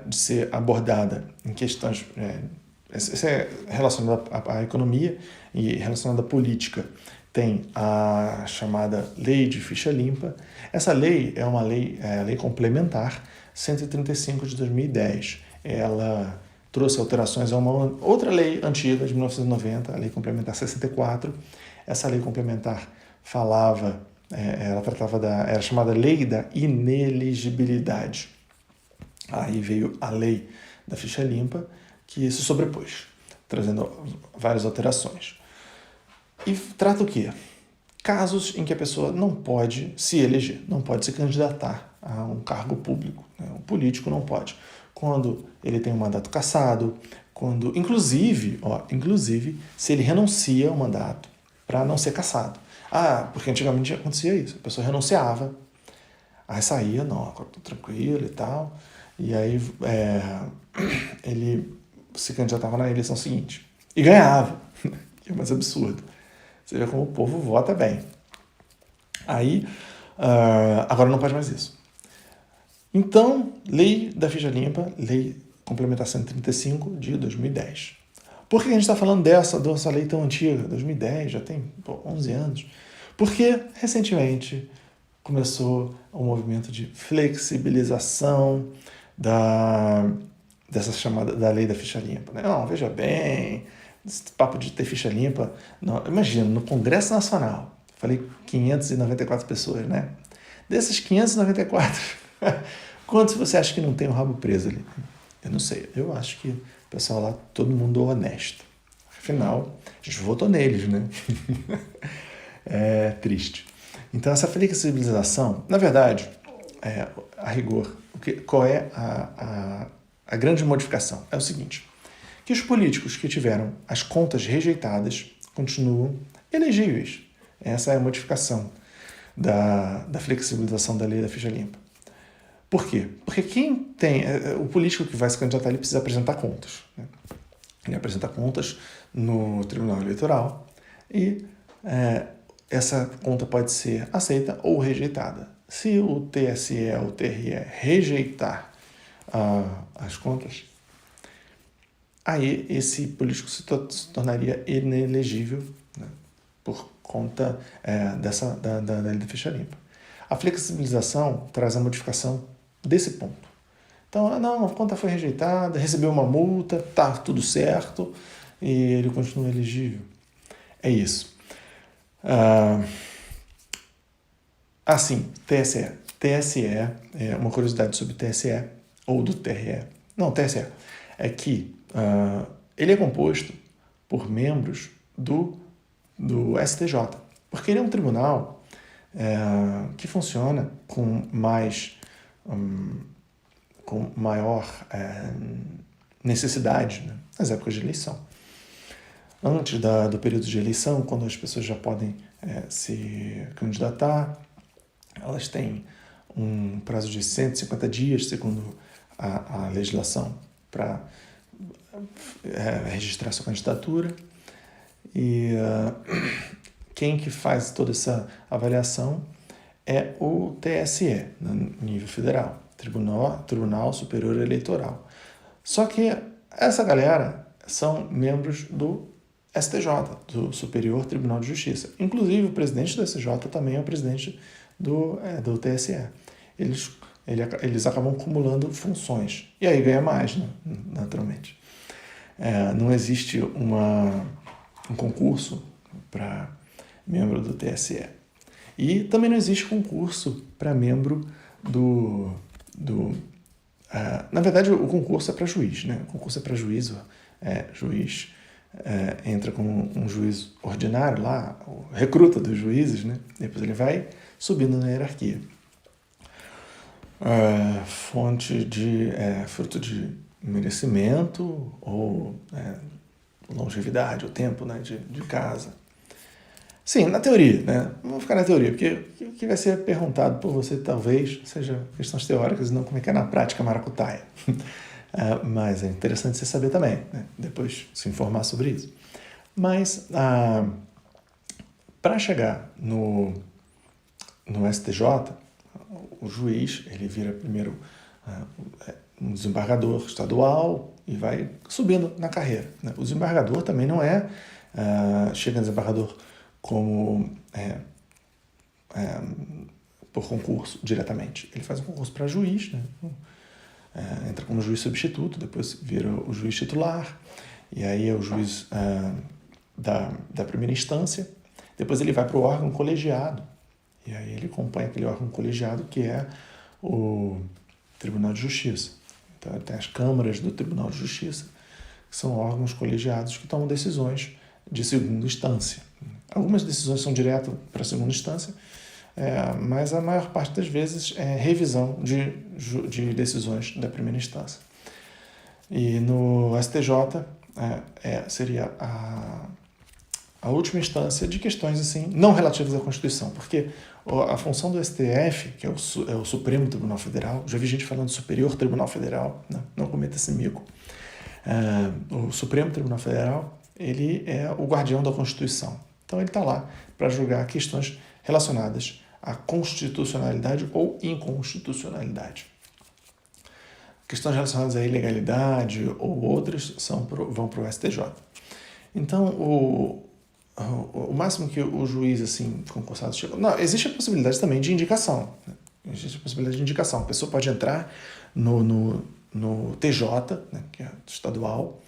de ser abordada em questões... Isso é relacionado à economia e relacionado à política. Tem a chamada Lei de Ficha Limpa. Essa lei é uma lei, a Lei Complementar 135 de 2010. Ela trouxe alterações a uma outra lei antiga de 1990, a Lei Complementar 64. Essa lei complementar era chamada Lei da Ineligibilidade. Aí veio a Lei da Ficha Limpa, que se sobrepôs, trazendo várias alterações. E trata o quê? Casos em que a pessoa não pode se eleger, não pode se candidatar a um cargo público, né? Um político não pode. Quando ele tem um mandato cassado, inclusive, se ele renuncia ao mandato para não ser cassado. Porque antigamente acontecia isso, a pessoa renunciava, aí saía, não, agora tô tranquilo e tal, e aí ele se candidatava na eleição seguinte e ganhava, que é mais absurdo. Você vê como o povo vota bem. Aí, agora não pode mais isso. Então, Lei da Ficha Limpa, Lei Complementar 135 de 2010. Por que a gente está falando dessa lei tão antiga? 2010, já tem 11 anos. Porque, recentemente, começou um movimento de flexibilização dessa chamada da Lei da Ficha Limpa. Né? Não, veja bem, esse papo de ter ficha limpa... Não, imagina, no Congresso Nacional, falei 594 pessoas, né? Desses 594, quantos você acha que não tem o rabo preso ali? Eu não sei, eu acho que o pessoal lá, todo mundo honesto. Afinal, a gente votou neles, né? É triste. Então, essa flexibilização, na verdade, a rigor, qual é a grande modificação? É o seguinte, que os políticos que tiveram as contas rejeitadas continuam elegíveis. Essa é a modificação da flexibilização da Lei da Ficha Limpa. Por quê? Porque o político que vai se candidatar, ele precisa apresentar contas. Né? Ele apresenta contas no Tribunal Eleitoral e essa conta pode ser aceita ou rejeitada. Se o TSE ou o TRE rejeitar as contas, aí esse político se tornaria inelegível, né, por conta da Lei da Ficha Limpa. A flexibilização traz a modificação desse ponto. Então, a conta foi rejeitada, recebeu uma multa, tá tudo certo, e ele continua elegível. É isso. Sim, TSE. TSE, uma curiosidade sobre o TSE, ou do TRE. Não, TSE. É que ele é composto por membros do STJ, porque ele é um tribunal que funciona com maior necessidade, né, nas épocas de eleição. Antes do período de eleição, quando as pessoas já podem se candidatar, elas têm um prazo de 150 dias, segundo a legislação, para registrar sua candidatura. E quem que faz toda essa avaliação é o TSE, no nível federal, Tribunal Superior Eleitoral. Só que essa galera são membros do STJ, do Superior Tribunal de Justiça. Inclusive, o presidente do STJ também é o presidente do TSE. Eles acabam acumulando funções. E aí ganha mais, né? Naturalmente. Não existe um concurso para membro do TSE. E também não existe concurso para membro na verdade, o concurso é para juiz, né? O concurso é para juiz. Juiz entra como um juiz ordinário lá, o recruta dos juízes, né? Depois ele vai subindo na hierarquia. Fruto de merecimento ou longevidade, o tempo, né, de casa. Sim, na teoria, né? Vamos ficar na teoria, porque o que vai ser perguntado por você talvez seja questões teóricas e não como é que é na prática maracutaia. Mas é interessante você saber também, né? Depois se informar sobre isso. Mas para chegar no STJ, o juiz ele vira primeiro um desembargador estadual e vai subindo na carreira, né? O desembargador também não chega a desembargador como por concurso diretamente. Ele faz um concurso para juiz, né? Entra como juiz substituto, depois vira o juiz titular, e aí é o juiz da primeira instância. Depois ele vai para o órgão colegiado, e aí ele acompanha aquele órgão colegiado que é o Tribunal de Justiça. Então tem as câmaras do Tribunal de Justiça, que são órgãos colegiados que tomam decisões de segunda instância. Algumas decisões são direto para a segunda instância, mas a maior parte das vezes é revisão de decisões da primeira instância. E no STJ seria a última instância de questões assim, não relativas à Constituição, porque a função do STF, que é o Supremo Tribunal Federal, já vi gente falando Superior Tribunal Federal, não cometa esse mico. O Supremo Tribunal Federal, ele é o guardião da Constituição. Então ele está lá para julgar questões relacionadas à constitucionalidade ou inconstitucionalidade. Questões relacionadas à ilegalidade ou outras vão para o STJ. Então, o máximo que o juiz assim, concursado chegou... Não, existe a possibilidade também de indicação. Né? Existe a possibilidade de indicação. A pessoa pode entrar no TJ, né, que é estadual,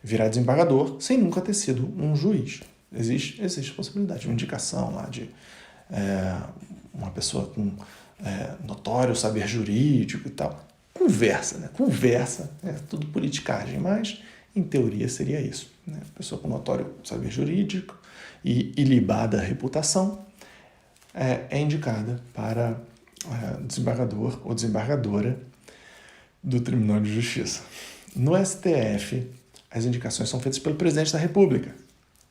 virar desembargador, sem nunca ter sido um juiz. Existe a possibilidade de uma indicação lá de uma pessoa com notório saber jurídico e tal. Conversa, né? Conversa, é tudo politicagem, mas em teoria seria isso. Né? Pessoa com notório saber jurídico e ilibada reputação é indicada para desembargador ou desembargadora do Tribunal de Justiça. No STF, as indicações são feitas pelo presidente da República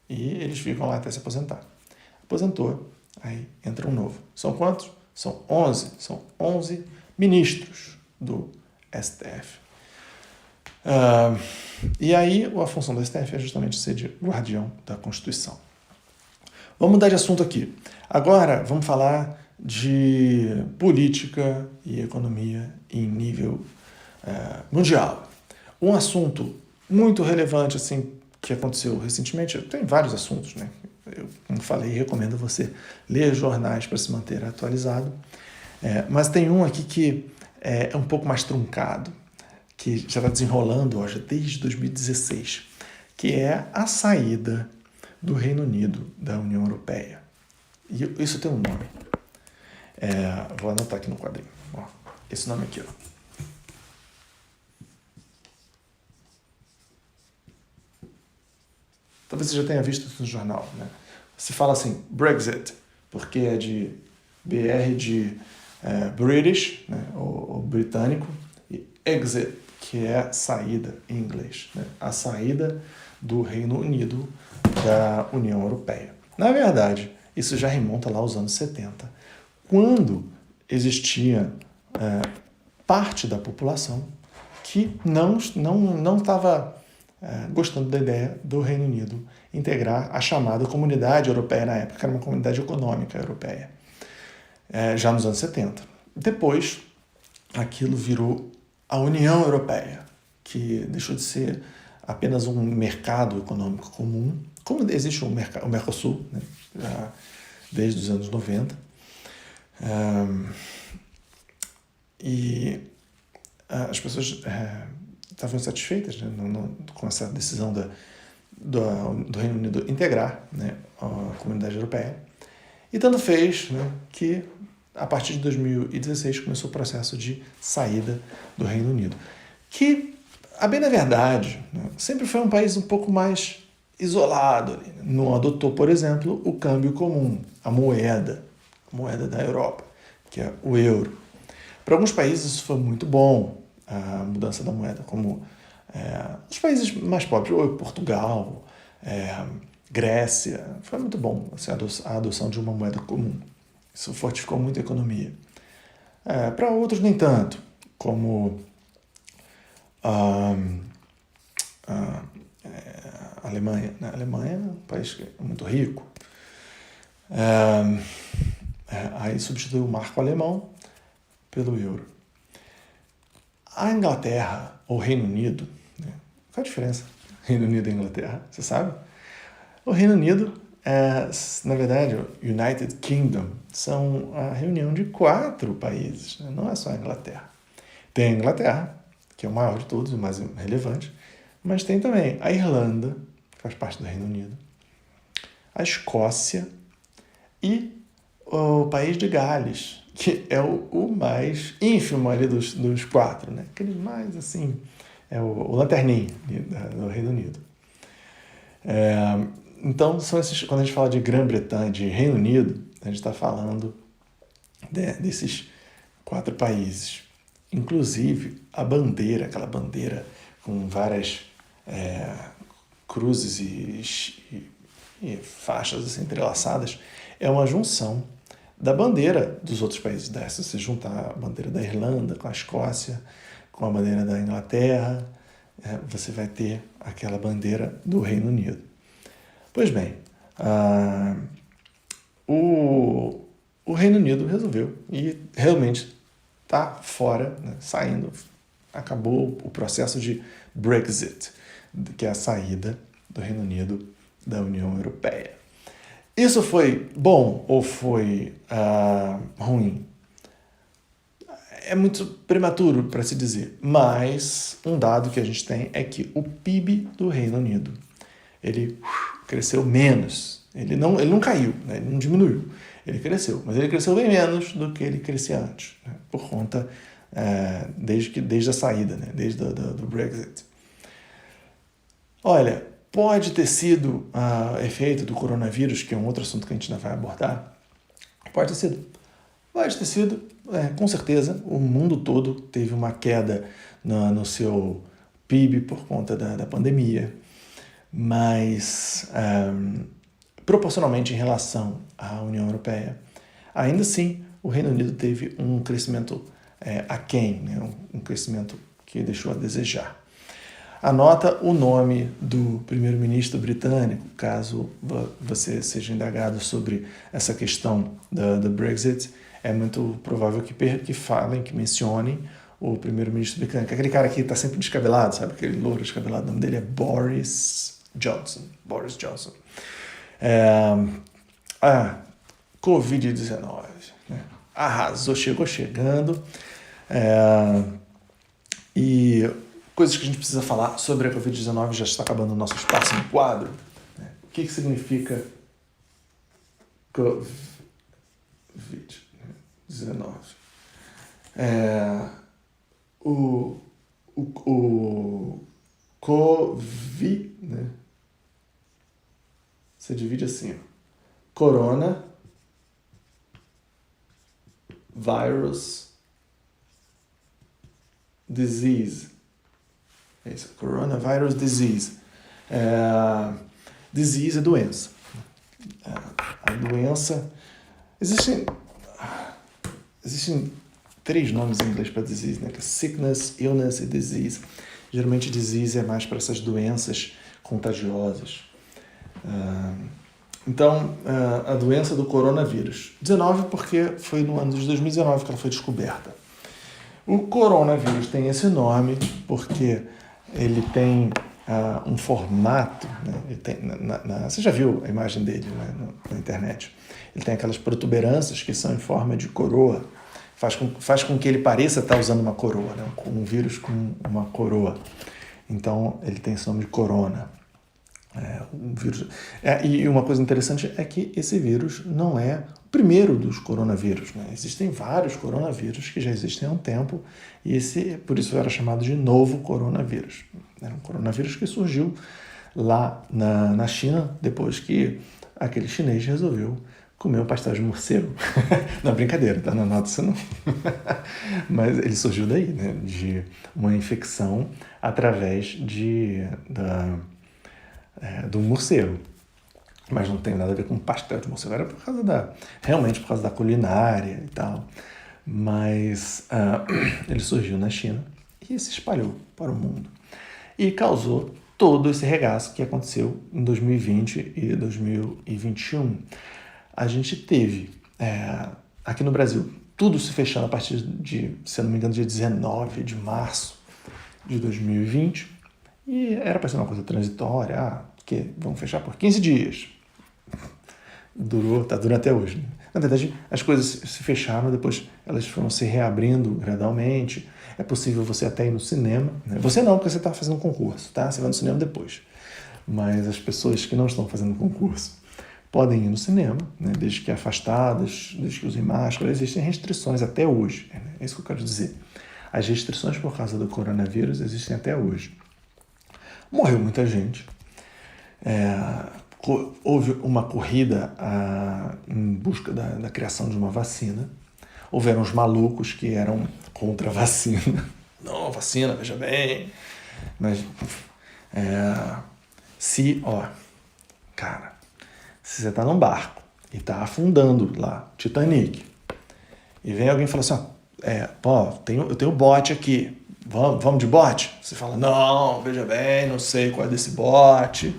e eles ficam lá até se aposentar. Aposentou, aí entra um novo. São quantos? São 11. São 11 ministros do STF. E aí a função do STF é justamente ser de guardião da Constituição. Vamos mudar de assunto aqui. Agora vamos falar de política e economia em nível mundial. Um assunto muito relevante assim, que aconteceu recentemente, tem vários assuntos, né? Eu, como falei, recomendo você ler jornais para se manter atualizado. Mas tem um aqui que é um pouco mais truncado, que já está desenrolando hoje desde 2016, que é a saída do Reino Unido da União Europeia. E isso tem um nome. Vou anotar aqui no quadrinho. Ó, esse nome aqui, ó. Talvez você já tenha visto isso no jornal, né? Se fala assim, Brexit, porque é de BR de British, né, ou britânico, e exit, que é saída em inglês, né? A saída do Reino Unido da União Europeia. Na verdade, isso já remonta lá aos anos 70, quando existia parte da população que não estava gostando da ideia do Reino Unido integrar a chamada Comunidade Europeia na época, que era uma comunidade econômica europeia, já nos anos 70. Depois, aquilo virou a União Europeia, que deixou de ser apenas um mercado econômico comum, como existe o Mercosul, né, desde os anos 90, e as pessoas estavam insatisfeitas, né, com essa decisão do Reino Unido integrar, né, a comunidade europeia. E tanto fez, né, que a partir de 2016 começou o processo de saída do Reino Unido, que, a bem da verdade, né, sempre foi um país um pouco mais isolado. Não adotou, por exemplo, o câmbio comum, a moeda da Europa, que é o euro. Para alguns países isso foi muito bom, a mudança da moeda, como os países mais pobres, ou Portugal, Grécia, foi muito bom assim, a adoção de uma moeda comum. Isso fortificou muito a economia. Para outros, nem tanto, como a Alemanha. A Alemanha é um país muito rico. Aí substituiu o marco alemão pelo euro. A Inglaterra, ou Reino Unido, né? Qual a diferença? Reino Unido e Inglaterra, você sabe? O Reino Unido, na verdade, o United Kingdom, são a reunião de 4 países, né? Não é só a Inglaterra. Tem a Inglaterra, que é o maior de todos, o mais relevante, mas tem também a Irlanda, que faz parte do Reino Unido, a Escócia e o país de Gales, que é o mais ínfimo ali dos 4, né? Aquele mais, assim, é o lanterninho do Reino Unido. Então, são esses, quando a gente fala de Grã-Bretanha, de Reino Unido, a gente está falando desses 4 países. Inclusive, a bandeira, aquela bandeira com várias cruzes e faixas assim, entrelaçadas, é uma junção da bandeira dos outros países. Se você juntar a bandeira da Irlanda com a Escócia, com a bandeira da Inglaterra, você vai ter aquela bandeira do Reino Unido. Pois bem, o Reino Unido resolveu e realmente está fora, né, saindo, acabou o processo de Brexit, que é a saída do Reino Unido da União Europeia. Isso foi bom ou foi ruim? É muito prematuro para se dizer, mas um dado que a gente tem é que o PIB do Reino Unido, ele cresceu menos. Ele não caiu, né? Ele não diminuiu. Ele cresceu, mas ele cresceu bem menos do que ele crescia antes, né? Por conta, desde a saída, né? Desde do Brexit. Olha, pode ter sido efeito do coronavírus, que é um outro assunto que a gente ainda vai abordar. Pode ter sido. Pode ter sido, com certeza. O mundo todo teve uma queda no seu PIB por conta da pandemia. Mas, proporcionalmente em relação à União Europeia, ainda assim, o Reino Unido teve um crescimento aquém, né? Um crescimento que deixou a desejar. Anota o nome do primeiro-ministro britânico, caso você seja indagado sobre essa questão do Brexit. É muito provável que falem, que mencionem o primeiro-ministro britânico. Aquele cara que está sempre descabelado, sabe? Aquele louro descabelado. O nome dele é Boris Johnson. Covid-19. Né? Arrasou, chegou chegando. E coisas que a gente precisa falar sobre a Covid-19, já está acabando o nosso espaço no quadro. Né? O que significa Covid-19? O Covid, né? Você divide assim, ó. Corona, virus, disease. É isso, coronavirus disease. Disease é doença. A doença... Existem 3 nomes em inglês para disease, né? Que é sickness, illness e disease. Geralmente disease é mais para essas doenças contagiosas. Então, a doença do coronavírus. 19 porque foi no ano de 2019 que ela foi descoberta. O coronavírus tem esse nome porque ele tem um formato, né? Ele tem, você já viu a imagem dele, né, na internet? Ele tem aquelas protuberâncias que são em forma de coroa, faz com que ele pareça estar usando uma coroa, né? Um vírus com uma coroa. Então ele tem esse nome de corona. Um vírus. E uma coisa interessante é que esse vírus não é o primeiro dos coronavírus, né? Existem vários coronavírus que já existem há um tempo e por isso era chamado de novo coronavírus. Era um coronavírus que surgiu lá na China depois que aquele chinês resolveu comer um pastel de morcego. Não, brincadeira, tá? Não anota isso não. Mas ele surgiu daí, né? De uma infecção através do morcego. Mas não tem nada a ver com pastel de morcego, era realmente por causa da culinária e tal. Mas ele surgiu na China e se espalhou para o mundo. E causou todo esse regaço que aconteceu em 2020 e 2021. A gente teve, aqui no Brasil, tudo se fechando a partir de, se eu não me engano, dia 19 de março de 2020. E era para ser uma coisa transitória, que vamos fechar por 15 dias. Está durando até hoje. Né? Na verdade, as coisas se fecharam, depois elas foram se reabrindo gradualmente. É possível você até ir no cinema. Né? Você não, porque você está fazendo um concurso, tá? Você vai no cinema depois. Mas as pessoas que não estão fazendo concurso podem ir no cinema, né? Desde que afastadas, desde que usem máscara. Existem restrições até hoje. Né? É isso que eu quero dizer. As restrições por causa do coronavírus existem até hoje. Morreu muita gente. Houve uma corrida em busca da criação de uma vacina. Houveram os malucos que eram contra a vacina. Não, vacina, veja bem. Mas se você está num barco e está afundando lá, Titanic, e vem alguém e fala assim, eu tenho bote aqui, vamos de bote? Você fala, não, veja bem, não sei qual é desse bote.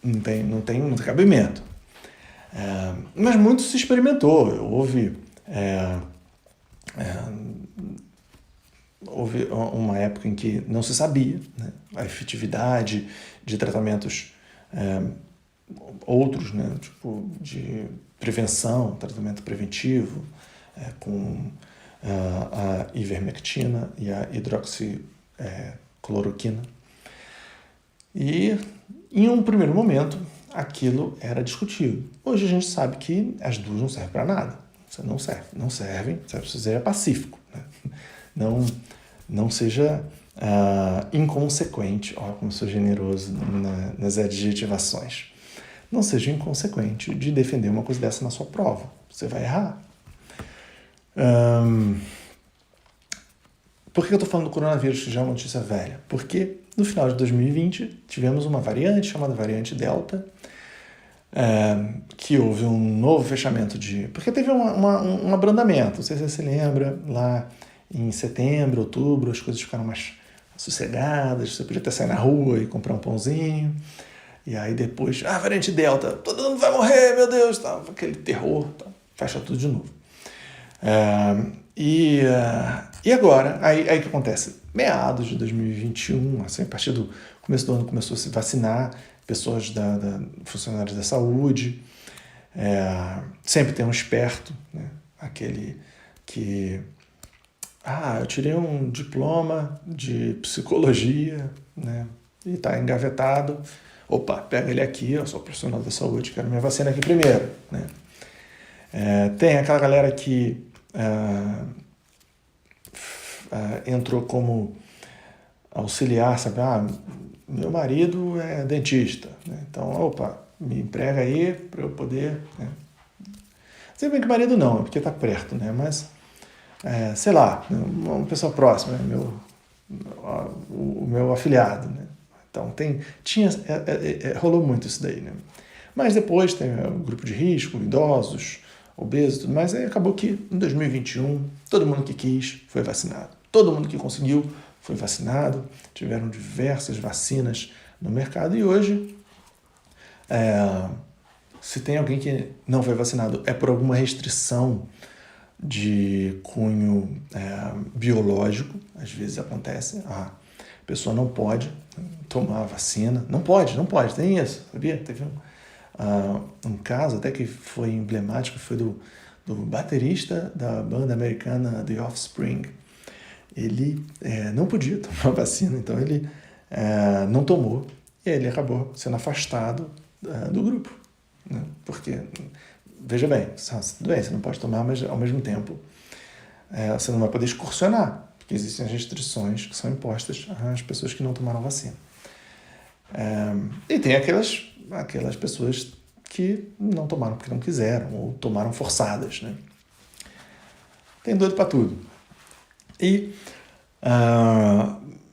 Não tem cabimento. Mas muito se experimentou. Houve uma época em que não se sabia, né, a efetividade de tratamentos outros, né, tipo de prevenção, tratamento preventivo, com a ivermectina e a hidroxicloroquina. E, em um primeiro momento, aquilo era discutido. Hoje a gente sabe que as duas não servem para nada. Não servem, serve para ser pacífico. Né? Não seja inconsequente, como eu sou generoso nas adjetivações. Não seja inconsequente de defender uma coisa dessa na sua prova. Você vai errar. Por que eu estou falando do coronavírus, que já é uma notícia velha? Porque no final de 2020 tivemos uma variante chamada variante Delta, que houve um novo fechamento porque teve um abrandamento, não sei se você se lembra, lá em setembro, outubro, as coisas ficaram mais sossegadas, você podia até sair na rua e comprar um pãozinho, e aí depois, variante Delta, todo mundo vai morrer, meu Deus, tá, aquele terror, tá, fecha tudo de novo. E agora, aí o que acontece? Meados de 2021, assim, a partir do começo do ano, começou a se vacinar pessoas funcionários da saúde. Sempre tem um esperto, né? Aquele que... eu tirei um diploma de psicologia, né? E está engavetado. Opa, pega ele aqui, eu sou profissional da saúde, quero minha vacina aqui primeiro, né? Tem aquela galera que entrou como auxiliar, sabe? Meu marido é dentista, né? Então, me emprega aí para eu poder... Né? Se bem que marido não, é porque está perto, né? Mas, sei lá, uma pessoa próxima, o meu afilhado, né? Então, rolou muito isso daí, né? Mas depois tem o grupo de risco, idosos, obesos e tudo mais, aí acabou que em 2021 todo mundo que quis foi vacinado. Todo mundo que conseguiu foi vacinado, tiveram diversas vacinas no mercado e hoje, se tem alguém que não foi vacinado, é por alguma restrição de cunho biológico, às vezes acontece, A pessoa não pode tomar a vacina. Não pode, tem isso, sabia? Teve um caso até que foi emblemático, foi do baterista da banda americana The Offspring. Ele não podia tomar a vacina, então ele não tomou, e aí ele acabou sendo afastado do grupo, né? Porque, veja bem, tudo bem, você não pode tomar, mas ao mesmo tempo você não vai poder excursionar, porque existem as restrições que são impostas às pessoas que não tomaram vacina. E tem aquelas pessoas que não tomaram porque não quiseram, ou tomaram forçadas, né? Tem doido para tudo. E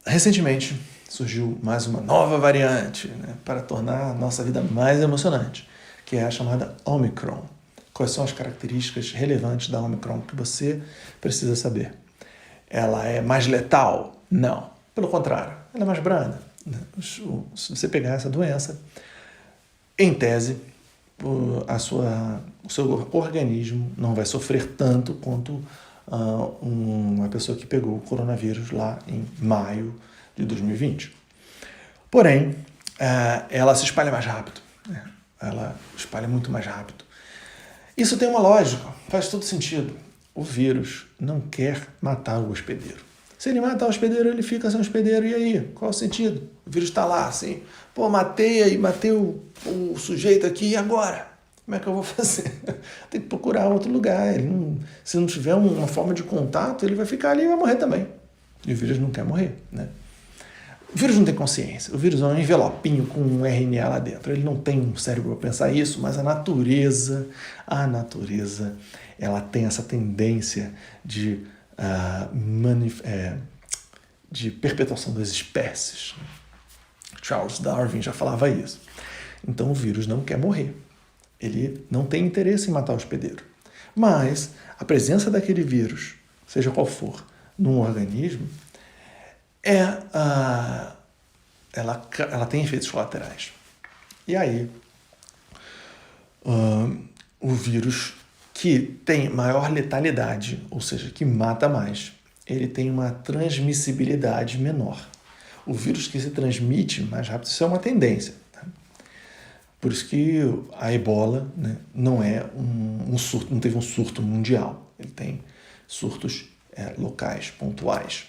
recentemente surgiu mais uma nova variante, né, para tornar a nossa vida mais emocionante, que é a chamada Omicron. Quais são as características relevantes da Omicron que você precisa saber? Ela é mais letal? Não. Pelo contrário, ela é mais branda. Se você pegar essa doença, em tese, o seu organismo não vai sofrer tanto quanto uma pessoa que pegou o coronavírus lá em maio de 2020. Porém, ela se espalha mais rápido, né? Ela espalha muito mais rápido. Isso tem uma lógica, faz todo sentido. O vírus não quer matar o hospedeiro. Se ele matar o hospedeiro, ele fica sem hospedeiro, e aí? Qual o sentido? O vírus está lá, assim, matei o sujeito aqui, e agora? Como é que eu vou fazer? Tem que procurar outro lugar. Se não tiver uma forma de contato, ele vai ficar ali e vai morrer também. E o vírus não quer morrer, né? O vírus não tem consciência. O vírus é um envelopinho com um RNA lá dentro. Ele não tem um cérebro para pensar isso, mas a natureza, ela tem essa tendência de perpetuação das espécies. Charles Darwin já falava isso. Então o vírus não quer morrer. Ele não tem interesse em matar o hospedeiro. Mas a presença daquele vírus, seja qual for, num organismo, ela tem efeitos colaterais. E aí, o vírus que tem maior letalidade, ou seja, que mata mais, ele tem uma transmissibilidade menor. O vírus que se transmite mais rápido, isso é uma tendência. Tá? Por isso que a ebola, né, não é um surto, não teve um surto mundial. Ele tem surtos locais, pontuais.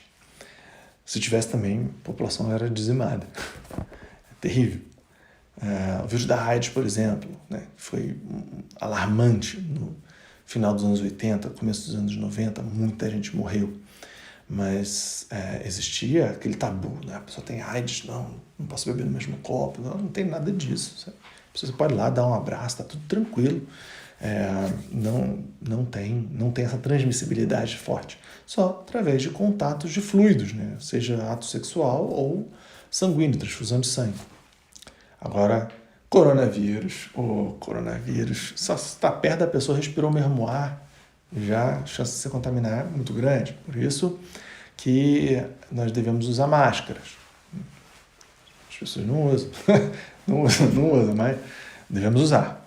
Se tivesse também, a população era dizimada. É terrível. O vírus da AIDS, por exemplo, né, foi alarmante no final dos anos 80, começo dos anos 90, muita gente morreu. Mas existia aquele tabu, né? A pessoa tem AIDS, não posso beber no mesmo copo, não tem nada disso. Sabe? Você pode ir lá dar um abraço, está tudo tranquilo. Não tem essa transmissibilidade forte, só através de contatos de fluidos, né? Seja ato sexual ou sanguíneo, transfusão de sangue. Agora, coronavírus, só se está perto da pessoa, respirou o mesmo ar, já a chance de se contaminar é muito grande. Por isso que nós devemos usar máscaras. As pessoas não usam, não usam, mas devemos usar.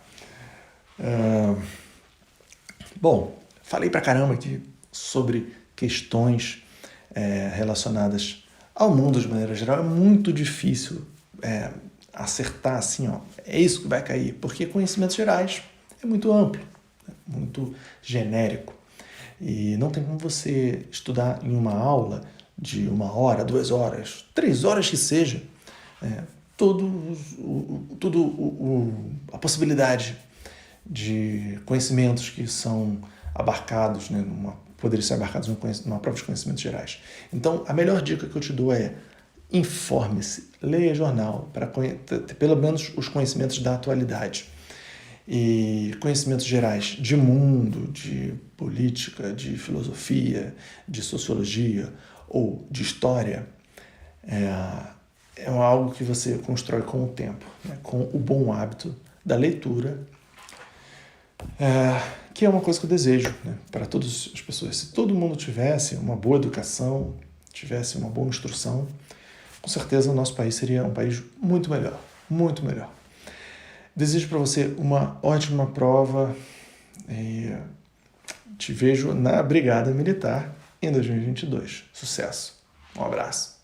Bom, falei pra caramba aqui sobre questões relacionadas ao mundo de maneira geral. É muito difícil acertar assim, é isso que vai cair, porque conhecimentos gerais é muito amplo, muito genérico. E não tem como você estudar em uma aula de 1 hora, 2 horas, 3 horas que seja, a possibilidade de conhecimentos que são abarcados, né, poderiam ser abarcados numa prova de conhecimentos gerais. Então, a melhor dica que eu te dou é informe-se, leia jornal, para ter pelo menos os conhecimentos da atualidade. E conhecimentos gerais de mundo, de política, de filosofia, de sociologia ou de história, é algo que você constrói com o tempo, né, com o bom hábito da leitura, que é uma coisa que eu desejo, né, para todas as pessoas. Se todo mundo tivesse uma boa educação, tivesse uma boa instrução, com certeza o nosso país seria um país muito melhor, muito melhor. Desejo para você uma ótima prova e te vejo na Brigada Militar em 2022. Sucesso! Um abraço!